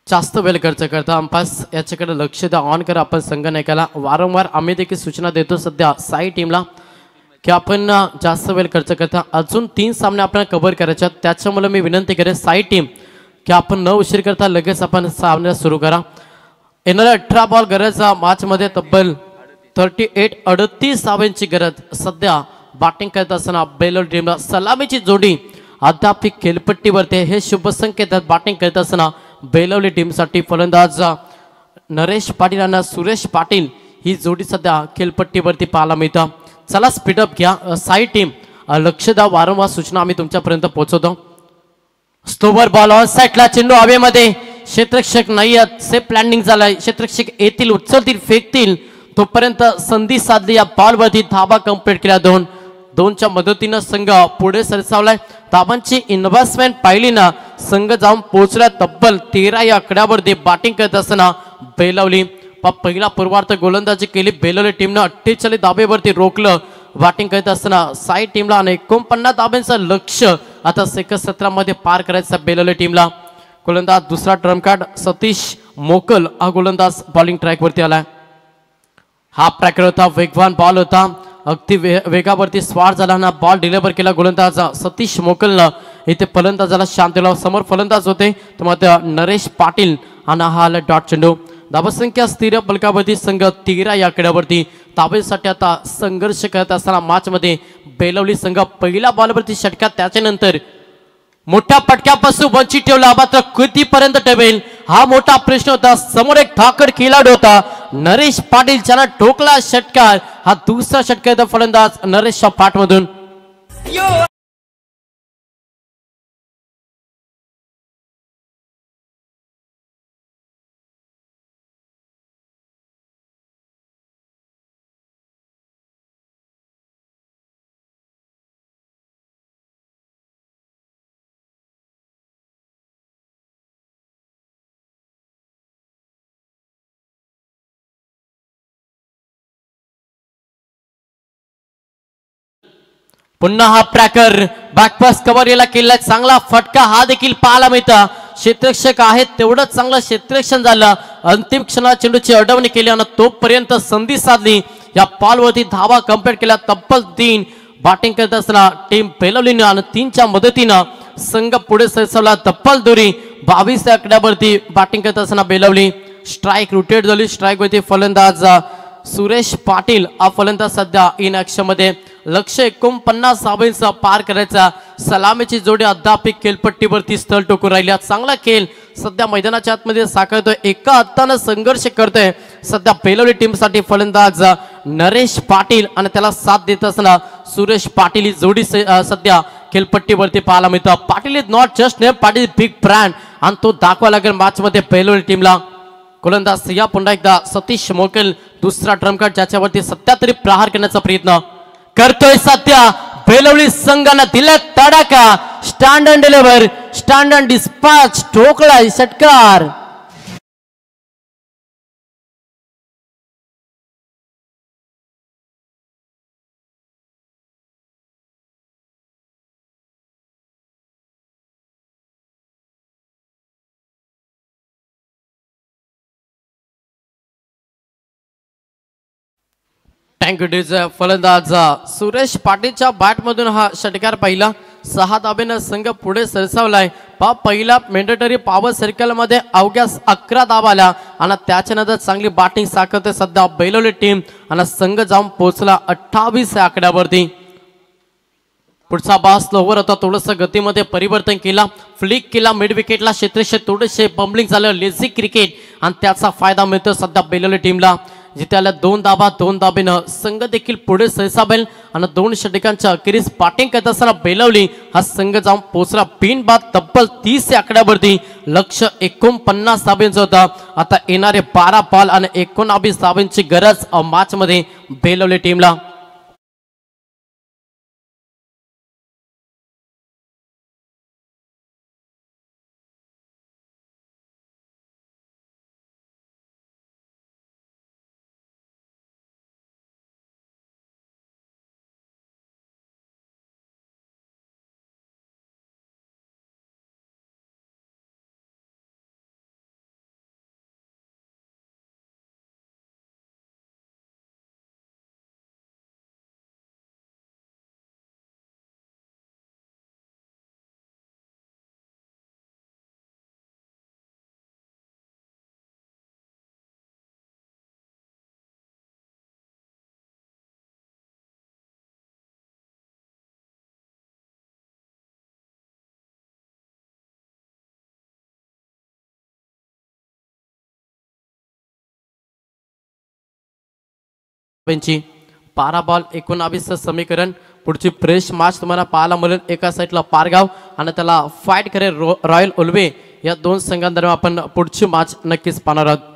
जास्त वेळ खर्च करता अंपास याच्याकडे लक्ष द्या, ऑन करा आपण संगणकाला. वारंवार आम्ही देखील सूचना देतो सध्या साई टीमला की आपण जास्त वेळ खर्च करता. अजून 3 सामने आपल्याला कव्हर करायचे, त्याच्यामुळे मी विनंती करेन साई टीम की आपण न उशीर करता लगेच आपण सामना सुरू करा. येणाऱ्या 18 बॉल गरजचा मॅचमध्ये तब्बल 38 धावांची गरज. सध्या बॅटिंग करत असताना बेलोली टीमला सलामीची जोडी अद्याप खेळपट्टीवरती, हे शुभ संकेत बॅटिंग करत असताना बेलोली टीमसाठी. फलंदाज नरेश पाटील आणि सुरेश पाटील ही जोडी सध्या खेळपट्टीवरती पाहायला मिळतं. चला स्पीडअप घ्या साई टीम, लक्ष द्या, वारंवार सूचना आम्ही तुमच्यापर्यंत पोहोचवतो. स्लोवर बॉल ऑन साईडला, चेंडू हवेमध्ये, क्षेत्ररक्षक नाही आहेत, सेफ लँडिंग झालाय. क्षेत्ररक्षक येतील, उचलतील, फेकतील, तोपर्यंत संधी साधली. या बॉलवरती धाबा कंप्लीट केल्या. 2च्या मदतीनं संघ पुढे सरसावलाय. धाबांची इन्व्हेस्टमेंट पाहिली ना, संघ जाऊन पोहोचला तब्बल 13 या आकड्यावरती. बॅटिंग करत असताना बेलवली पहिला पूर्वार्ध गोलंदाजी केली बेलवली टीमनं. 48 धाबेवरती रोखलं. बॅटिंग करत असताना साई टीमला आणि 49 धाब्यांचं लक्ष आता सेकंड 17 मध्ये पार करायचं बेलवली टीमला. गोलंदाज दुसरा ट्रम कार्ड सतीश मोकल हा गोलंदाज बॉलिंग ट्रॅकवरती आलाय. हा ट्रॅकर होता, वेगवान बॉल होता, अगदी वेगावरती स्वार झाला ना. बॉल डिलिव्हर केला गोलंदाज सतीश मोकलनं. इथे फलंदाजाला शांत दिला. समोर फलंदाज होते तर नरेश पाटील आणि हा आला डॉट चेंडू. धावसंख्या स्थिर बलकावरती संघ 13 या आकड्यावरती. धावेसाठी आता संघर्ष करत असताना मॅचमध्ये बेलवली संघ पहिल्या बॉलवरती षटका, त्याच्यानंतर मोठ्या पटक्यापासून वंचित ठेवला, मात्र कितीपर्यंत ठेवेल हा मोठा प्रश्न होता. समोर एक ठाकड खेळाडू होता नरेश पाटील, ज्यानं ठोकला षटकार. हा दुसरा षटकार फलंदाज नरेश पाटमधून. पुन्हा हा ट्रॅकर बॅकपास कव्हर याला केला. चांगला फटका हा देखील पाहायला मिळतं. क्षेत्ररक्षक आहेत तेवढंच चांगलं क्षेत्ररक्षण झालं. अंतिम क्षणात चेंडूची अडवणी केली आणि तोपर्यंत संधी साधली. या बॉलवरती धावा कंप्लीट केला. तब्बल 3 बॅटिंग करत असताना टीम बेलवलीनं आणि 3च्या मदतीनं संघ पुढे सरसावला. तब्बल दोरी 22 आकड्यावरती बॅटिंग करत असताना बेलवली. स्ट्राईक रोटेट झाली. स्ट्राईक वरती फलंदाज सुरेश पाटील हा फलंदाज सध्या इन ऍक्शन मध्ये. लक्ष्य 49 धावांचा पार करायचा. सलामीची जोडी अद्याप खेळपट्टीवरती स्थळ टोकून राहिली. चांगला खेळ सध्या मैदानाच्या आतमध्ये साकारतोय. एका हातानं संघर्ष करतोय सध्या बेलवली टीम साठी फलंदाज नरेश पाटील आणि त्याला साथ देत असताना सुरेश पाटील ही जोडी सध्या खेळपट्टीवरती पाहायला मिळतं. Patil is not just name, Patil big brand आणि तो दाखवा लागेल मॅच मध्ये बेलवली टीमला. गोलंदाज या पुन्हा एकदा सतीश मोकल, दुसरा ट्रम्प कार्ड ज्याच्यावरती सध्या तरी प्रहार करण्याचा प्रयत्न करतोय. सध्या बेलवली संघानं दिला तडाखा. Stand and deliver, stand and dispatch, ठोकला षटकार. थँक्यू. फलंदाज सुरेश पाटीलच्या बॅटमधून हा षटकार पाहिला. 6 धाब्यानं संघ पुढे सरसावलाय. पहिला मेंडेटरी पॉवर सर्कल मध्ये अवघ्या 11 धावा आल्या आणि त्याच्यानंतर चांगली बॅटिंग साकारते सध्या बेलवली टीम आणि संघ जाऊन पोहोचला 28 या आकड्यावरती. पुढचा बास स्लोवर होता, थोडंसं गतीमध्ये परिवर्तन केला, फ्लिक केला मिड विकेटला. क्षेत्ररक्षक थोडेसे बम्बलिंग झालं, लेझी क्रिकेट आणि त्याचा फायदा मिळतो सध्या बेलवली टीमला. जिथे आल्या 2 धाबा, 2 धाबेनं संघ देखील पुढे सरसावेल आणि 2 षटकांच्या अखेरीस बॅटिंग करत असताना बेलवली हा संघ जाऊन पोहोचला बिन बाद तब्बल 30 या आकड्यावरती. लक्ष 49 धाब्यांचं होतं. आता येणारे 12 बॉल आणि 19 धाब्यांची गरज मॅच मध्ये बेलवली टीमला. धावांची 12 बॉल 19 समीकरण. पुढची फ्रेश मॅच तुम्हाला पाहायला मिळेल. एका साईडला पारगाव आणि त्याला फाईट करे रॉयल उल्वे या दोन संघांदरम्यान आपण पुढची मॅच नक्कीच पाहणार आहोत.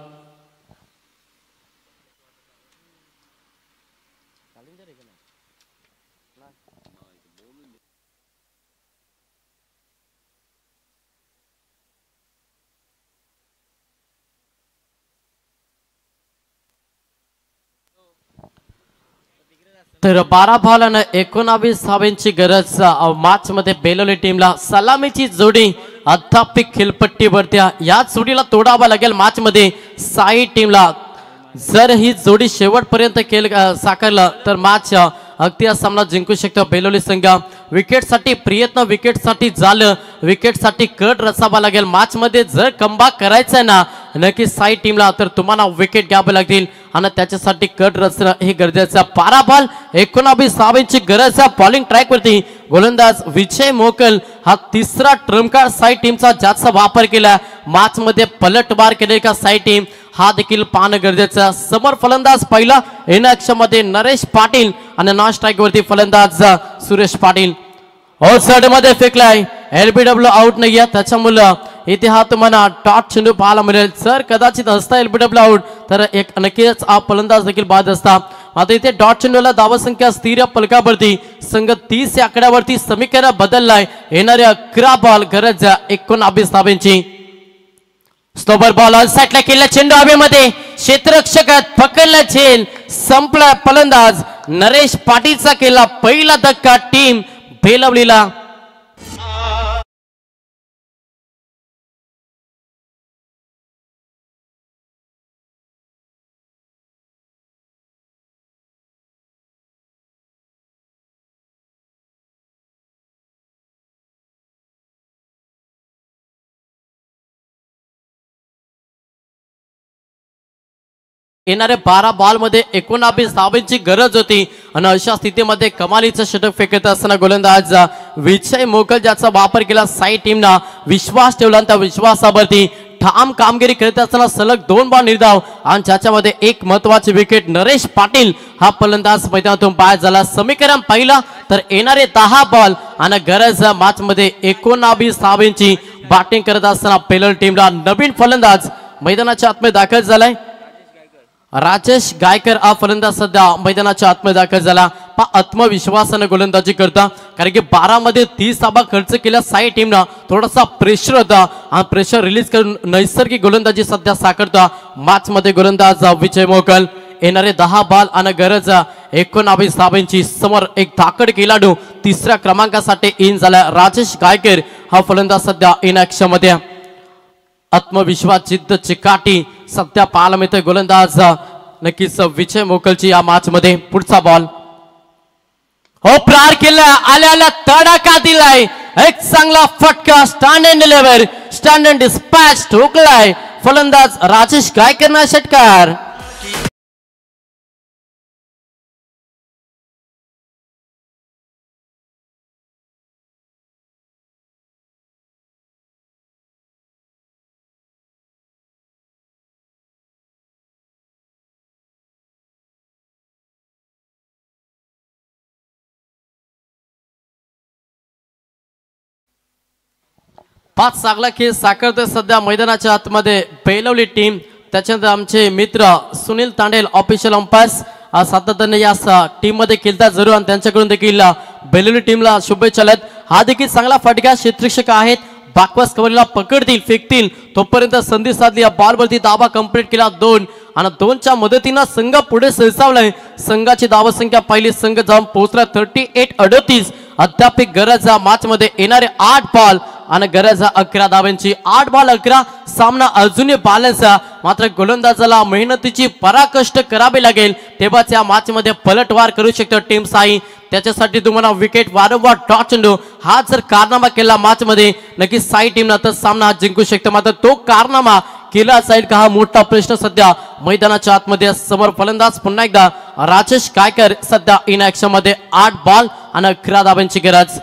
तर 12 बॉल आणि 19 धावांची गरज मॅच मध्ये बेलोली टीमला. सलामीची जोडी अद्याप खेळपट्टीवरती. या जोडीला तोडावा लागेल मॅच मध्ये साई टीमला. जर ही जोडी शेवटपर्यंत साकारलं तर मॅच अगदी हा सामना जिंकू शकतो बेलोली संघ. विकेटसाठी प्रयत्न, विकेटसाठी झालं, विकेटसाठी कट रचावा लागेल मॅच मध्ये. जर कमबॅक करायचं आहे ना नक्की साई टीमला तर तुम्हाला विकेट घ्यावे लागतील आणि त्याच्यासाठी कट रचणं हे गरजेचं. 12 बॉल 19 धावांची गरज आहे. बॉलिंग ट्रॅक वरती गोलंदाज विजय मोकल हा तिसरा ट्रम्प कार्ड साई टीमचा ज्याचा वापर केला. मॅच मध्ये पलटवार केले का साई टीम हा देखील पाहणं गरजेचं. समोर फलंदाज पहिला मध्ये नरेश पाटील आणि नॉन स्ट्राईक वरती फलंदाज सुरेश पाटील. आउटसाइड मध्ये फेकलाय. एलबीडब्ल्यू आउट नाही आहे त्याच्यामुळं इथे हा तुम्हाला डॉट चेंडू पाहायला मिळेल. जर कदाचित असता एलबीडब्ल्यू आउट तर एक नक्कीच हा फलंदाज देखील बाद असता. आता इथे डॉट चेंडूला धावसंख्या स्थिर फलकावरती. संघ 30 या आकड्यावरती समीकरण बदललाय. येणाऱ्या 11 बॉल गरज 19 धावांची. स्टोबर बॉल ऑनसाइडला केला. चेंडू हवेमध्ये क्षेत्ररक्षकात पकडला. झेल संपला. फलंदाज नरेश पाटीलचा केला पहिला धक्का टीम बेलवलीला. येणाऱ्या 12 बॉल मध्ये 19 धावांची गरज होती आणि अशा स्थितीमध्ये कमालीचं षटक फेकत असताना गोलंदाज विजय मोकल ज्याचा वापर केला साई टीमना. विश्वास ठेवला त्या विश्वासावरती ठाम कामगिरी करत असताना सलग 2 बॉल निर्धाव आणि ज्याच्यामध्ये एक महत्वाची विकेट. नरेश पाटील हा फलंदाज मैदानातून बाहेर झाला. समीकरण पाहिला तर येणारे 10 बॉल आणि गरज मॅच मध्ये 19 धावांची. बॅटिंग करत असताना बेलोली टीमला नवीन फलंदाज मैदानाच्या आतमध्ये दाखल झालाय. राजेश गायकर हा फलंदाज सध्या मैदानाच्या आतमध्ये दाखल झाला. आत्मविश्वासाने गोलंदाजी करता कारण की 12 मध्ये 30 धावा खर्च केल्या साई टीमनं. थोडासा प्रेशर होता आणि प्रेशर रिलीज करून नैसर्गिक गोलंदाजी सध्या साकारता मॅच मध्ये गोलंदाज विजय मोकल. येणारे 10 बॉल आणि गरज 19 धावांची. समोर एक धाकड खेळाडू तिसऱ्या क्रमांकासाठी इन झाला. राजेश गायकर हा फलंदाज सध्या इन ऍक्शन मध्ये. आत्मविश्वास जिद्द चिकाटी सध्या पाहायला मिळतोय गोलंदाज नक्कीच विजय मोकलची या मॅच मध्ये. पुढचा बॉल हो प्रार केला. आल्याला तडाखा दिलाय. एक चांगला फटका. Stand and deliver stand and dispatch ठोकलाय फलंदाज राजेश गायकरना षटकार. पाच चांगला खेळ साकारतोय सध्या मैदानाच्या आतमध्ये बेलवली टीम. त्याच्यानंतर आमचे मित्र सुनील तांडेल ऑफिशियल अंपायर्स सातत्याने या टीम मध्ये खेळतात जरूर आणि त्यांच्याकडून देखील बेलवली टीमला शुभेच्छा आहेत. हा देखील चांगला फटका. क्षेत्ररक्षक आहेत बाकवास कव्हरला पकडतील फेकतील तोपर्यंत संधी साधली. या बॉलवरती दाबा कंप्लीट केला 2 आणि 2च्या मदतीनं संघ पुढे सरसावलाय. संघाची धावसंख्या पहिली संघ जाऊन पोहोचला 38-38. अद्याप गरज मॅच मध्ये. येणारे 8 बॉल आणि गरज 11 धावांची. 8 बॉल 11. सामना अजूनही बॅलन्स. मात्र गोलंदाजाला मेहनतीची पराकष्ट करावी लागेल तेव्हाच या मॅच मध्ये पलटवार करू शकतो टीम साई. त्याच्यासाठी तुम्हाला विकेट वारंवार टॉस चेंडू हा जर कारनामा केला मॅच मध्ये नक्की साई टीमला तर सामना जिंकू शकतो. मात्र तो कारनामा केला जाईल का हा मोठा प्रश्न सध्या मैदानाच्या आतमध्ये. समोर फलंदाज पुन्हा एकदा राजेश गायकर सध्या इन ऍक्शन मध्ये. 8 बॉल आणि 11 धावांची गरज.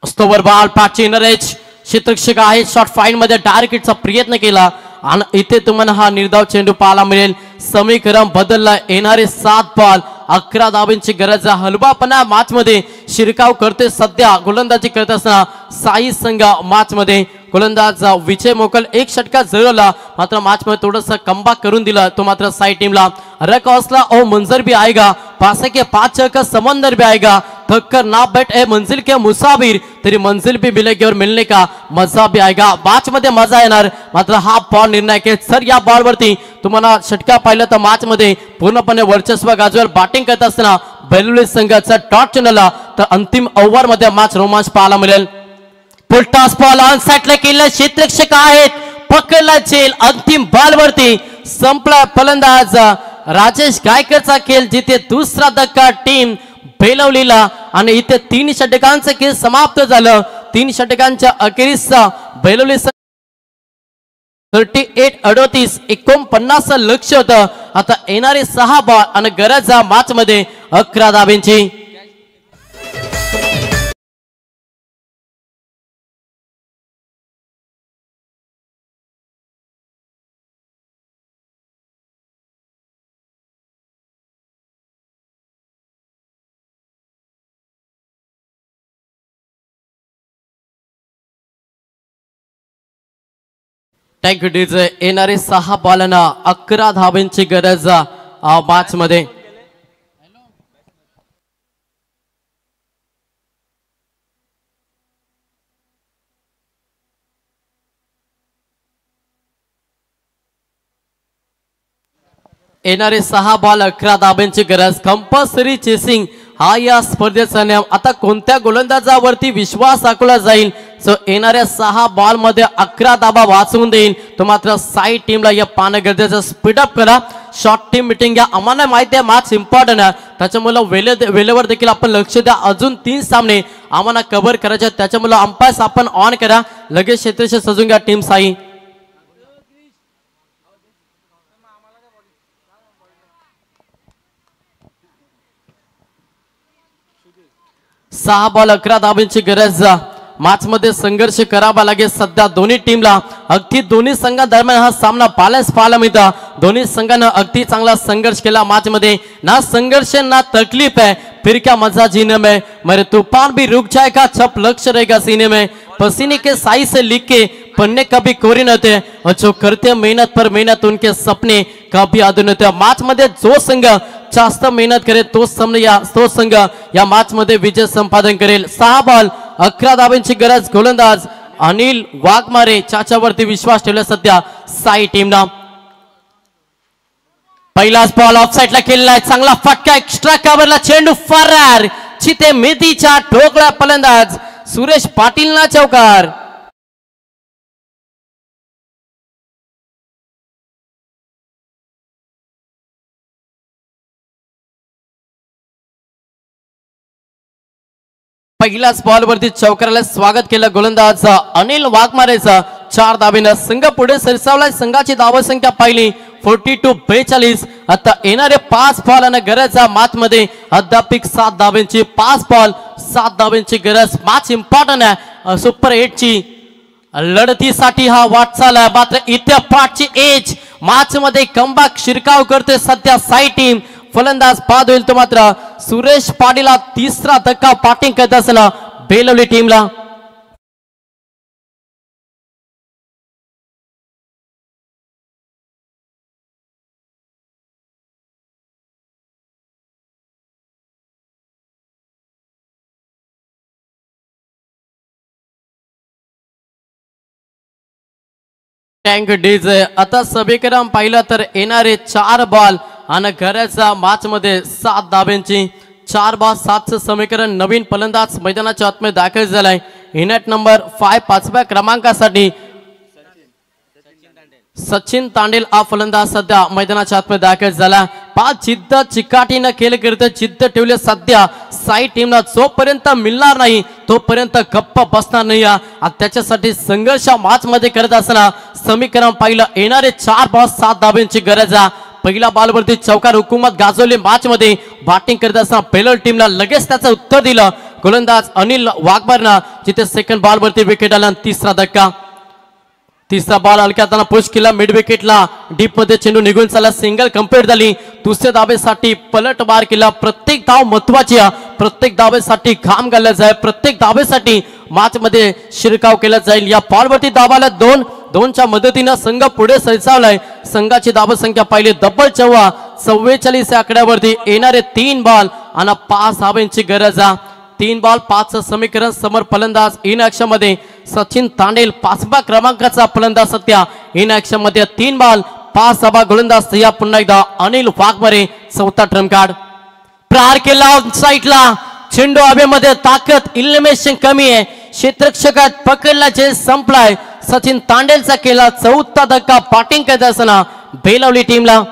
स्टोवर बॉल पाठी नरेश क्षेत्ररक्षक आहे शॉट फाईन मध्ये डायरेक्ट हिटचा प्रयत्न केला आणि इथे तुम्हाला हा निर्धाव चेंडू पाहायला मिळेल. समीकरण बदलला. येणारे 7 बॉल 11 धावांची गरज. हलवापणा मॅच मध्ये शिरकाव करते सध्या गोलंदाजी करत असताना साई संघ मॅच मध्ये. गोलंदाज विजय मोकल एक षटका जळवला मात्र मॅच मध्ये थोडंसं कमबॅक करून दिला तो मात्र साई टीमला. रक हौसला और मंजर भी आएगा, पासे के 5 छह का समंदर भी आएगा, थककर ना बैठ ए मंजिल के मुसाफिर, तेरी मंजिल भी मिलेगी और मिलने का मजा भी आएगा. मॅच मध्ये मजा येणार मात्र हा बॉल निर्णायक आहे. सर या बॉल वरती तुम्हाला षटका पाहिलं तर मॅच मध्ये पूर्णपणे वर्चस्व गाजवेल. बॅटिंग करत असताना बेलुली संघाचा डॉट चेंडूला तर अंतिम ओव्हर मध्ये मॅच रोमांच पाहायला मिळेल. पुलटास बॉल ऑन साइडला केला. क्षेत्ररक्षक आहेत पकडला जेल. अंतिम बॉल वरती संपला फलंदाज राजेश गायकरचा खेळ जिथे दुसरा धक्का टीम बेलवलीला आणि इथे 3 षटकांचं खेळ समाप्त झालं. 3 षटकांच्या अखेरीस बेलवली 38-38 49 लक्ष होतं. आता येणारे 6 बॉल आणि गरज मॅच मध्ये 11 धावांची. Thank you DJ. येणारे 6 बॉलांना 11 धावांची गरज मॅच मध्ये. येणारे 6 बॉल 11 धावांची गरज. कंपल्सरी चेसिंग हा या स्पर्धेचा नियम. आता कोणत्या गोलंदाजावरती विश्वास दाखवला जाईल सो येणाऱ्या 6 बॉल मध्ये 11 धावा वाचवून देईल तो मात्र साई टीमला या पाहणं गरजेचं. स्पीडअप करा. शॉर्ट टीम मिटिंग घ्या. आम्हाला माहिती आहे मॅच इम्पॉर्टंट आहे त्याच्यामुळे वेळेवर देखील आपण लक्ष द्या. अजून 3 सामने आम्हाला कव्हर करायचे आहेत त्याच्यामुळे अंपायर्स आपण ऑन करा. लगेच क्षेत्ररक्षक सजून घ्या टीम साई. सहा बॉल 11 धावांची गरज. मॅच मध्ये संघर्ष करावा लागेल सध्या दोन्ही टीमला. अगदी दोन्ही संघादरम्यान हा सामना पाहायला मिळता. दोन्ही संघानं अगदी चांगला संघर्ष केला. मॅच मध्ये ना संघर्ष ना तकलीफ है, फिर क्या मजा जीने में, मेरे तूफान भी रुक जाएगा छप लक्ष्य रहेगा सीने में, पसीने के साई से लिख के पन्ने कभी कोरी नव्हते और जो करते मेहनत पर मेहनत उनके सपने कभी अधूरे नव्हते. मॅच मध्ये जो संघ जास्त मेहनत करेल तो संघ या मॅच मध्ये विजय संपादन करेल. 6 बॉल 11 धावांची गरज. गोलंदाज अनिल वाघमारे चाच्यावरती विश्वास ठेवला सध्या साई टीमला. पहिलाच बॉल ऑफ साइडला केलेला आहे. चांगला फटका एक्स्ट्रा कव्हरला चेंडू फरार. चिते मेथीच्या ठोकला फलंदाज सुरेश पाटीलना चौकार. पहिल्याच बॉलवरती चौकाराला स्वागत केलं गोलंदाज अनिल वाघमारेचा. 4 धावेनं संघ पुढे सरसावला. संघाची धावसंख्या पाहिली 42-42. आता येणारे 5 बॉल आणि गरज मॅच मध्ये अद्याप 7 धावांची. 5 बॉल 7 धावांची गरज. मॅच इम्पॉर्टंट आहे. सुपर 8 ची लढतीसाठी हा वाटचाल आहे. मात्र इथे 5 ची एज मॅच मध्ये कमबॅक शिरकाव करते सध्या साई टीम. फलंदाज बाद होईल तो मात्र सुरेश पाटीलला तिसरा धक्का बॅटिंग करत असताना बेलवली टीमला. Tank DJ. आता सभेकरम पाहिलं तर येणारे 4 बॉल आणि घराच्या मॅच मध्ये 7 धावांची. 4 बॉल 7चं समीकरण. नवीन फलंदाज मैदानाच्या आतमध्ये दाखल झालाय. इनॅट नंबर 5 5व्या क्रमांकासाठी सचिन तांडेल हा फलंदाज सध्या मैदानाच्या आतमध्ये दाखल झाला. 5 जिद्द चिकाटीनं केले करते. जिद्द ठेवले सध्या साई टीमला. जोपर्यंत मिळणार नाही तोपर्यंत गप्प बसणार नाही. त्याच्यासाठी संघर्ष मॅच मध्ये करत असताना समीकरण पाहिलं. येणारे 4 बॉल 7 धावांची गरज. पहिला बॉलवरती चौकार हुकूमत गाजवली. मॅच मध्ये बॅटिंग करत असताना बेलवली टीमला लगेच त्याचं उत्तर दिलं. गोलंदाज अनिल वाघमारेनं जिथे सेकंड बॉल वरती विकेट आला. तिसरा धक्का, तिसरा बॉल हलक्यात पुश केला मिड विकेटला. डीप मध्ये चेंडू निघून चालला, सिंगल कंप्लीट झाली. दुसऱ्या धावेसाठी पलट मार केला. प्रत्येक धाव महत्वाची आहे, प्रत्येक धावेसाठी घाम घालला जाईल, प्रत्येक धावेसाठी मॅच मध्ये शिरकाव केला जाईल. या बॉलवरती धावाला 2-2च्या मदतीनं संघ पुढे सरसावलाय. संघाची धावसंख्या पाहिली डबल 44 या आकड्यावरती. येणारे 3 बॉल आणि 5 धावांची गरज आहे. 3 बॉल 5चं समीकरण. समोर फलंदाज इन ऍक्शन मध्ये सचिन तांडेल, 5व्या क्रमांकाचा फलंदाज सध्या इन ऍक्शन मध्ये. 3 बॉल 5 धावा. गोलंदाज या पुन्हा एकदा अनिल वाघमारे, चौथा ट्रम्प कार्ड. प्रहार केला साईडला, चेंडू हवेमध्ये, ताकद इलिमिनेशन कमी आहे. क्षेत्ररक्षकात पकडला, जे संपलाय. सचिन तांडेलचा केला चौथा धक्का. बॅटिंग करत असताना बेलवली टीमला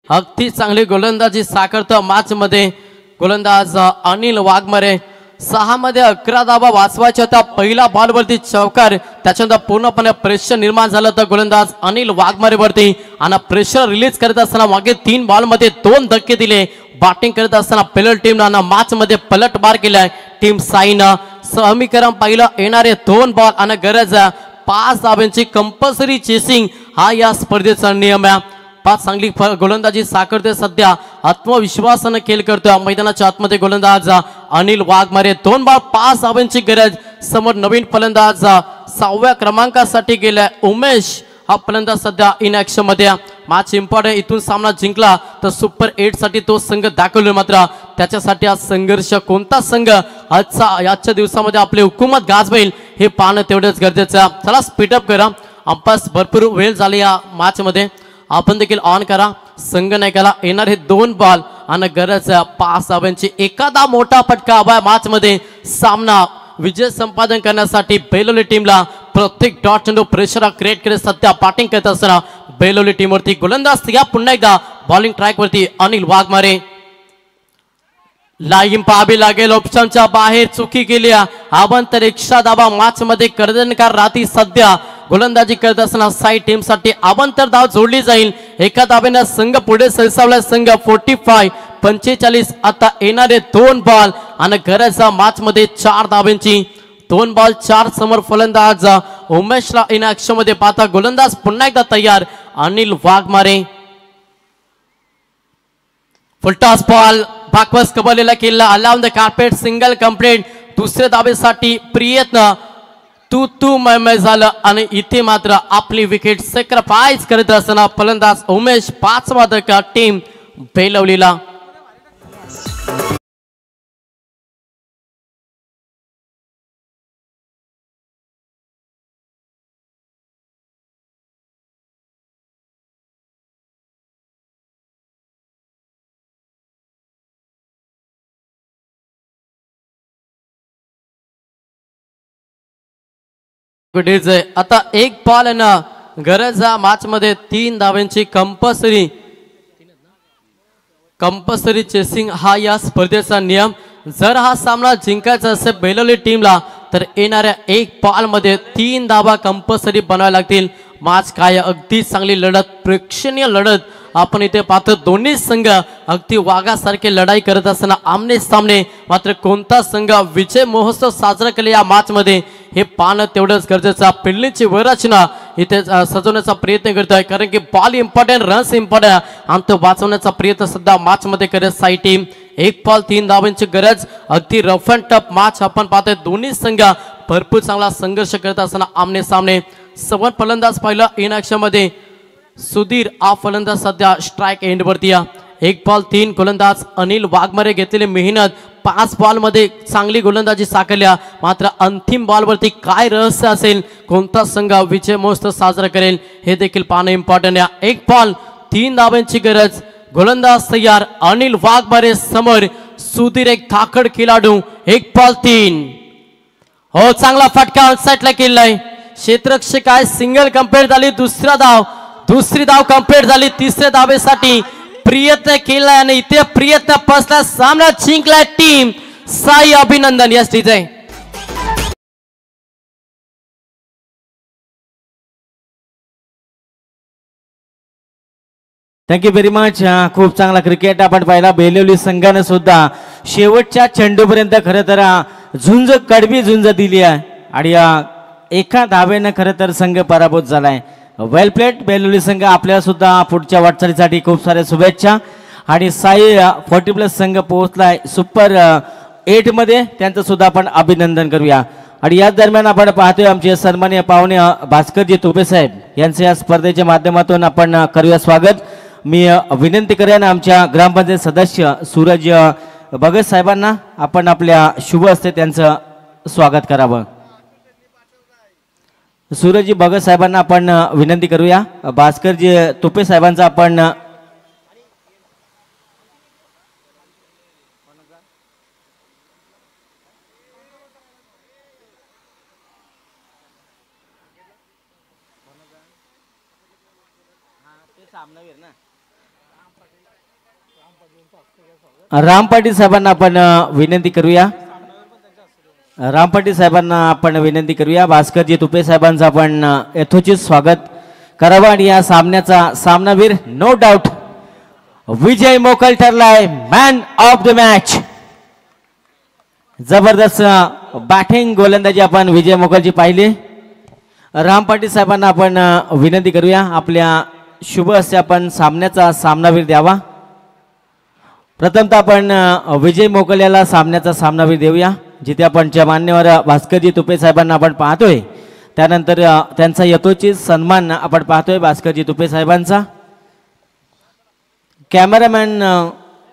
अगदी चांगली गोलंदाजी साकारतो मॅच मध्ये गोलंदाज अनिल वाघमारे. 6 मध्ये 11 धावा वाचवायच्या होत्या. पहिला बॉल वरती चौकार, त्याच्यानंतर पूर्णपणे प्रेशर निर्माण झालं तर गोलंदाज अनिल वाघमारे वरती. आणि प्रेशर रिलीज करत असताना मागे 3 बॉल मध्ये 2 धक्के दिले. बॅटिंग करत असताना पेलर टीमला मॅच मध्ये पलट मार केलाय टीम साईनं. समीकरण पाहिलं, येणारे 2 बॉल आणि गरज 5 धावांची कंपल्सरी चेसिंग हा या स्पर्धेचा नियम आहे. 5 चांगली गोलंदाजी साकारते सध्या, आत्मविश्वासानं खेळ करतोय मैदानाच्या आतमध्ये गोलंदाज अनिल वाघमारे. 2 बॉल 5 धावांची गरज. समोर नवीन फलंदाज 6व्या क्रमांकासाठी गेलाय उमेश, हा फलंदाज सध्या इन ऍक्शन मध्ये. मॅच इम्पॉर्टंट, इथून सामना जिंकला तर सुपर 8 साठी तो संघ दाखवला. मात्र त्याच्यासाठी आज संघर्ष, कोणता संघ आजच्या दिवसामध्ये आपली हुकूमत गाजवेल हे पाहणं तेवढंच गरजेचं. चला स्पीडअप करा, अंपास भरपूर वेळ झाली या मॅच मध्ये. आपण देखील ऑन करा. संघ नाही केला, येणारे 2 बॉल आणि गरज 5 धावांची. एखादा मोठा फटका हवा मॅच मध्ये सामना विजय संपादन करण्यासाठी बेलोली टीमला. प्रत्येक डॉट चेंडू प्रेशर क्रिएट करत सध्या बॅटिंग करत असताना बेलोली टीम वरती गोलंदाज या पुन्हा एकदा बॉलिंग ट्रॅक वरती अनिल वाघमारे. लाईन पाहावी लागेल, ऑप्शनच्या बाहेर चुकी केली. अवंतर धावा मॅच मध्ये कर्जनकार राहती सध्या गोलंदाजी करत असताना साई टीम साठी अवंतर धाव जोडली जाईल. एका धावेनं संघ पुढे सरसावला. संघ 45-45. आता येणारे 2 बॉल आणि गरज मॅच मध्ये 4 धावांची. 2 बॉल 4. समोर फलंदाज उमेशला इन ऍक्शन मध्ये पाहता गोलंदाज पुन्हा एकदा तयार अनिल वाघमारे. फुलटॉस बॉल बाकवास कबलेला केला, alone the carpet, single complete. दुसऱ्या धावेसाठी प्रयत्न तू मय झालं आणि इथे मात्र आपली विकेट सॅक्रिफाईस करत असताना फलंदाज उमेश 5वा धक्का टीम बेलवलीला. आता 1 बॉल आणि गरज मॅच मध्ये 3 धावांची कंपल्सरी चेसिंग हा या स्पर्धेचा नियम. जर हा सामना जिंकायचा असेल बेलोली टीमला तर येणाऱ्या 1 बॉल मध्ये 3 धावा कंपल्सरी बनवायला लागतील. मॅच काय अगदी चांगली लढत, प्रेक्षणीय लढत आपण इथे पाहतो. दोन्ही संघ अगदी वाघासारखे लढाई करत असताना आमने सामने. मात्र कोणता संघ विजय महोत्सव साजरा केला या मॅच मध्ये हे पाहणं तेवढंच गरजेचं. फिल्डिंगची वररचना इथे सजवण्याचा प्रयत्न करतोय, कारण की बॉल इम्पॉर्टंट, रन्स इम्पॉर्टंट आणि तो वाचवण्याचा प्रयत्न सध्या मॅच मध्ये करत साई टीम. 1 बॉल 3 धावांची गरज. अगदी रफ अँड टफ मॅच आपण पाहतोय. दोन्ही संघ भरपूर चांगला संघर्ष करत असताना आमने सामने. समोर फलंदाज पाहिलं इन ऍक्शन मध्ये सुधीर, हा फलंदाज सध्या स्ट्राईक एंड वरती. 1 बॉल 3. गोलंदाज अनिल वाघमारे घेतलेली मेहनत. 5 बॉल मध्ये चांगली गोलंदाजी साकारल्या. मात्र अंतिम बॉल वरती काय रहस्य असेल, कोणता संघ विजय महोत्सव साजरा करेल हे देखील पाहणं इम्पॉर्टंट आहे. 1 बॉल 3 धावांची गरज. गोलंदाज तयार अनिल वाघमारे समोर. सुधीर एक धाकड खेळाडू. 1 बॉल 3. हो, चांगला फटका आउटसाइडला केलाय. क्षेत्ररक्षक आहे, सिंगल कंप्लीट झाली. दुसरी धाव कंप्लीट झाली. तिसऱ्या धावेसाठी प्रयत्न केला आणि इथे प्रयत्न पासला सामना जिंकला टीम साई अभिनंदन या स्टेज आहे. Thank you very much. खूप चांगला क्रिकेट आपण पाहिला. बेलवली संघाने सुद्धा शेवटच्या चेंडूपर्यंत खरं तर झुंज कडवी झुंज दिली आहे आणि एका धावेनं खरं तर संघ पराभूत झालाय. वेल प्लेड बेलवली संघ. आपल्याला सुद्धा पुढच्या वाटचालीसाठी खूप साऱ्या शुभेच्छा. आणि साई 40+ संघ पोहोचलाय सुपर 8 मध्ये. त्यांचं सुद्धा आपण अभिनंदन करूया. आणि याच दरम्यान आपण पाहतोय आमचे सन्माननीय पाहुणे भास्करजी तुपे साहेब यांचे या स्पर्धेच्या माध्यमातून आपण करूया स्वागत. मी विनंती करेन आमच्या ग्रामपंचायत सदस्य सूरज भगत साहेबांना आपण आपल्या शुभ हस्ते त्यांचं स्वागत करावं. सूरजजी भगत साहेबांना आपण विनंती करूया. भास्करजी तुपे साहेबांचा आपण राम पाटील साहेबांना आपण विनंती करूया. राम पाटील साहेबांना आपण विनंती करूया. भास्करजी तुपे साहेबांचं आपण यथोचित स्वागत करावं. आणि या सामन्याचा सामनावीर नो डाऊट विजय मोकल ठरलाय. Man of the match. जबरदस्त बॅटिंग गोलंदाजी आपण विजय मोकलची पाहिली. राम पाटील साहेबांना आपण विनंती करूया आपल्या शुभ हस्ते आपण सामन्याचा सामनावीर द्यावा. प्रथमतः आपण विजय मोकल याला सामन्याचा सामनावीर देऊया. जिथे आपण मान्यवर भास्करजी तुपे साहेबांना आपण पाहतोय. त्यानंतर त्यांचा यथोचित सन्मान आपण पाहतोय भास्करजी तुपे साहेबांचा. कॅमेरामॅन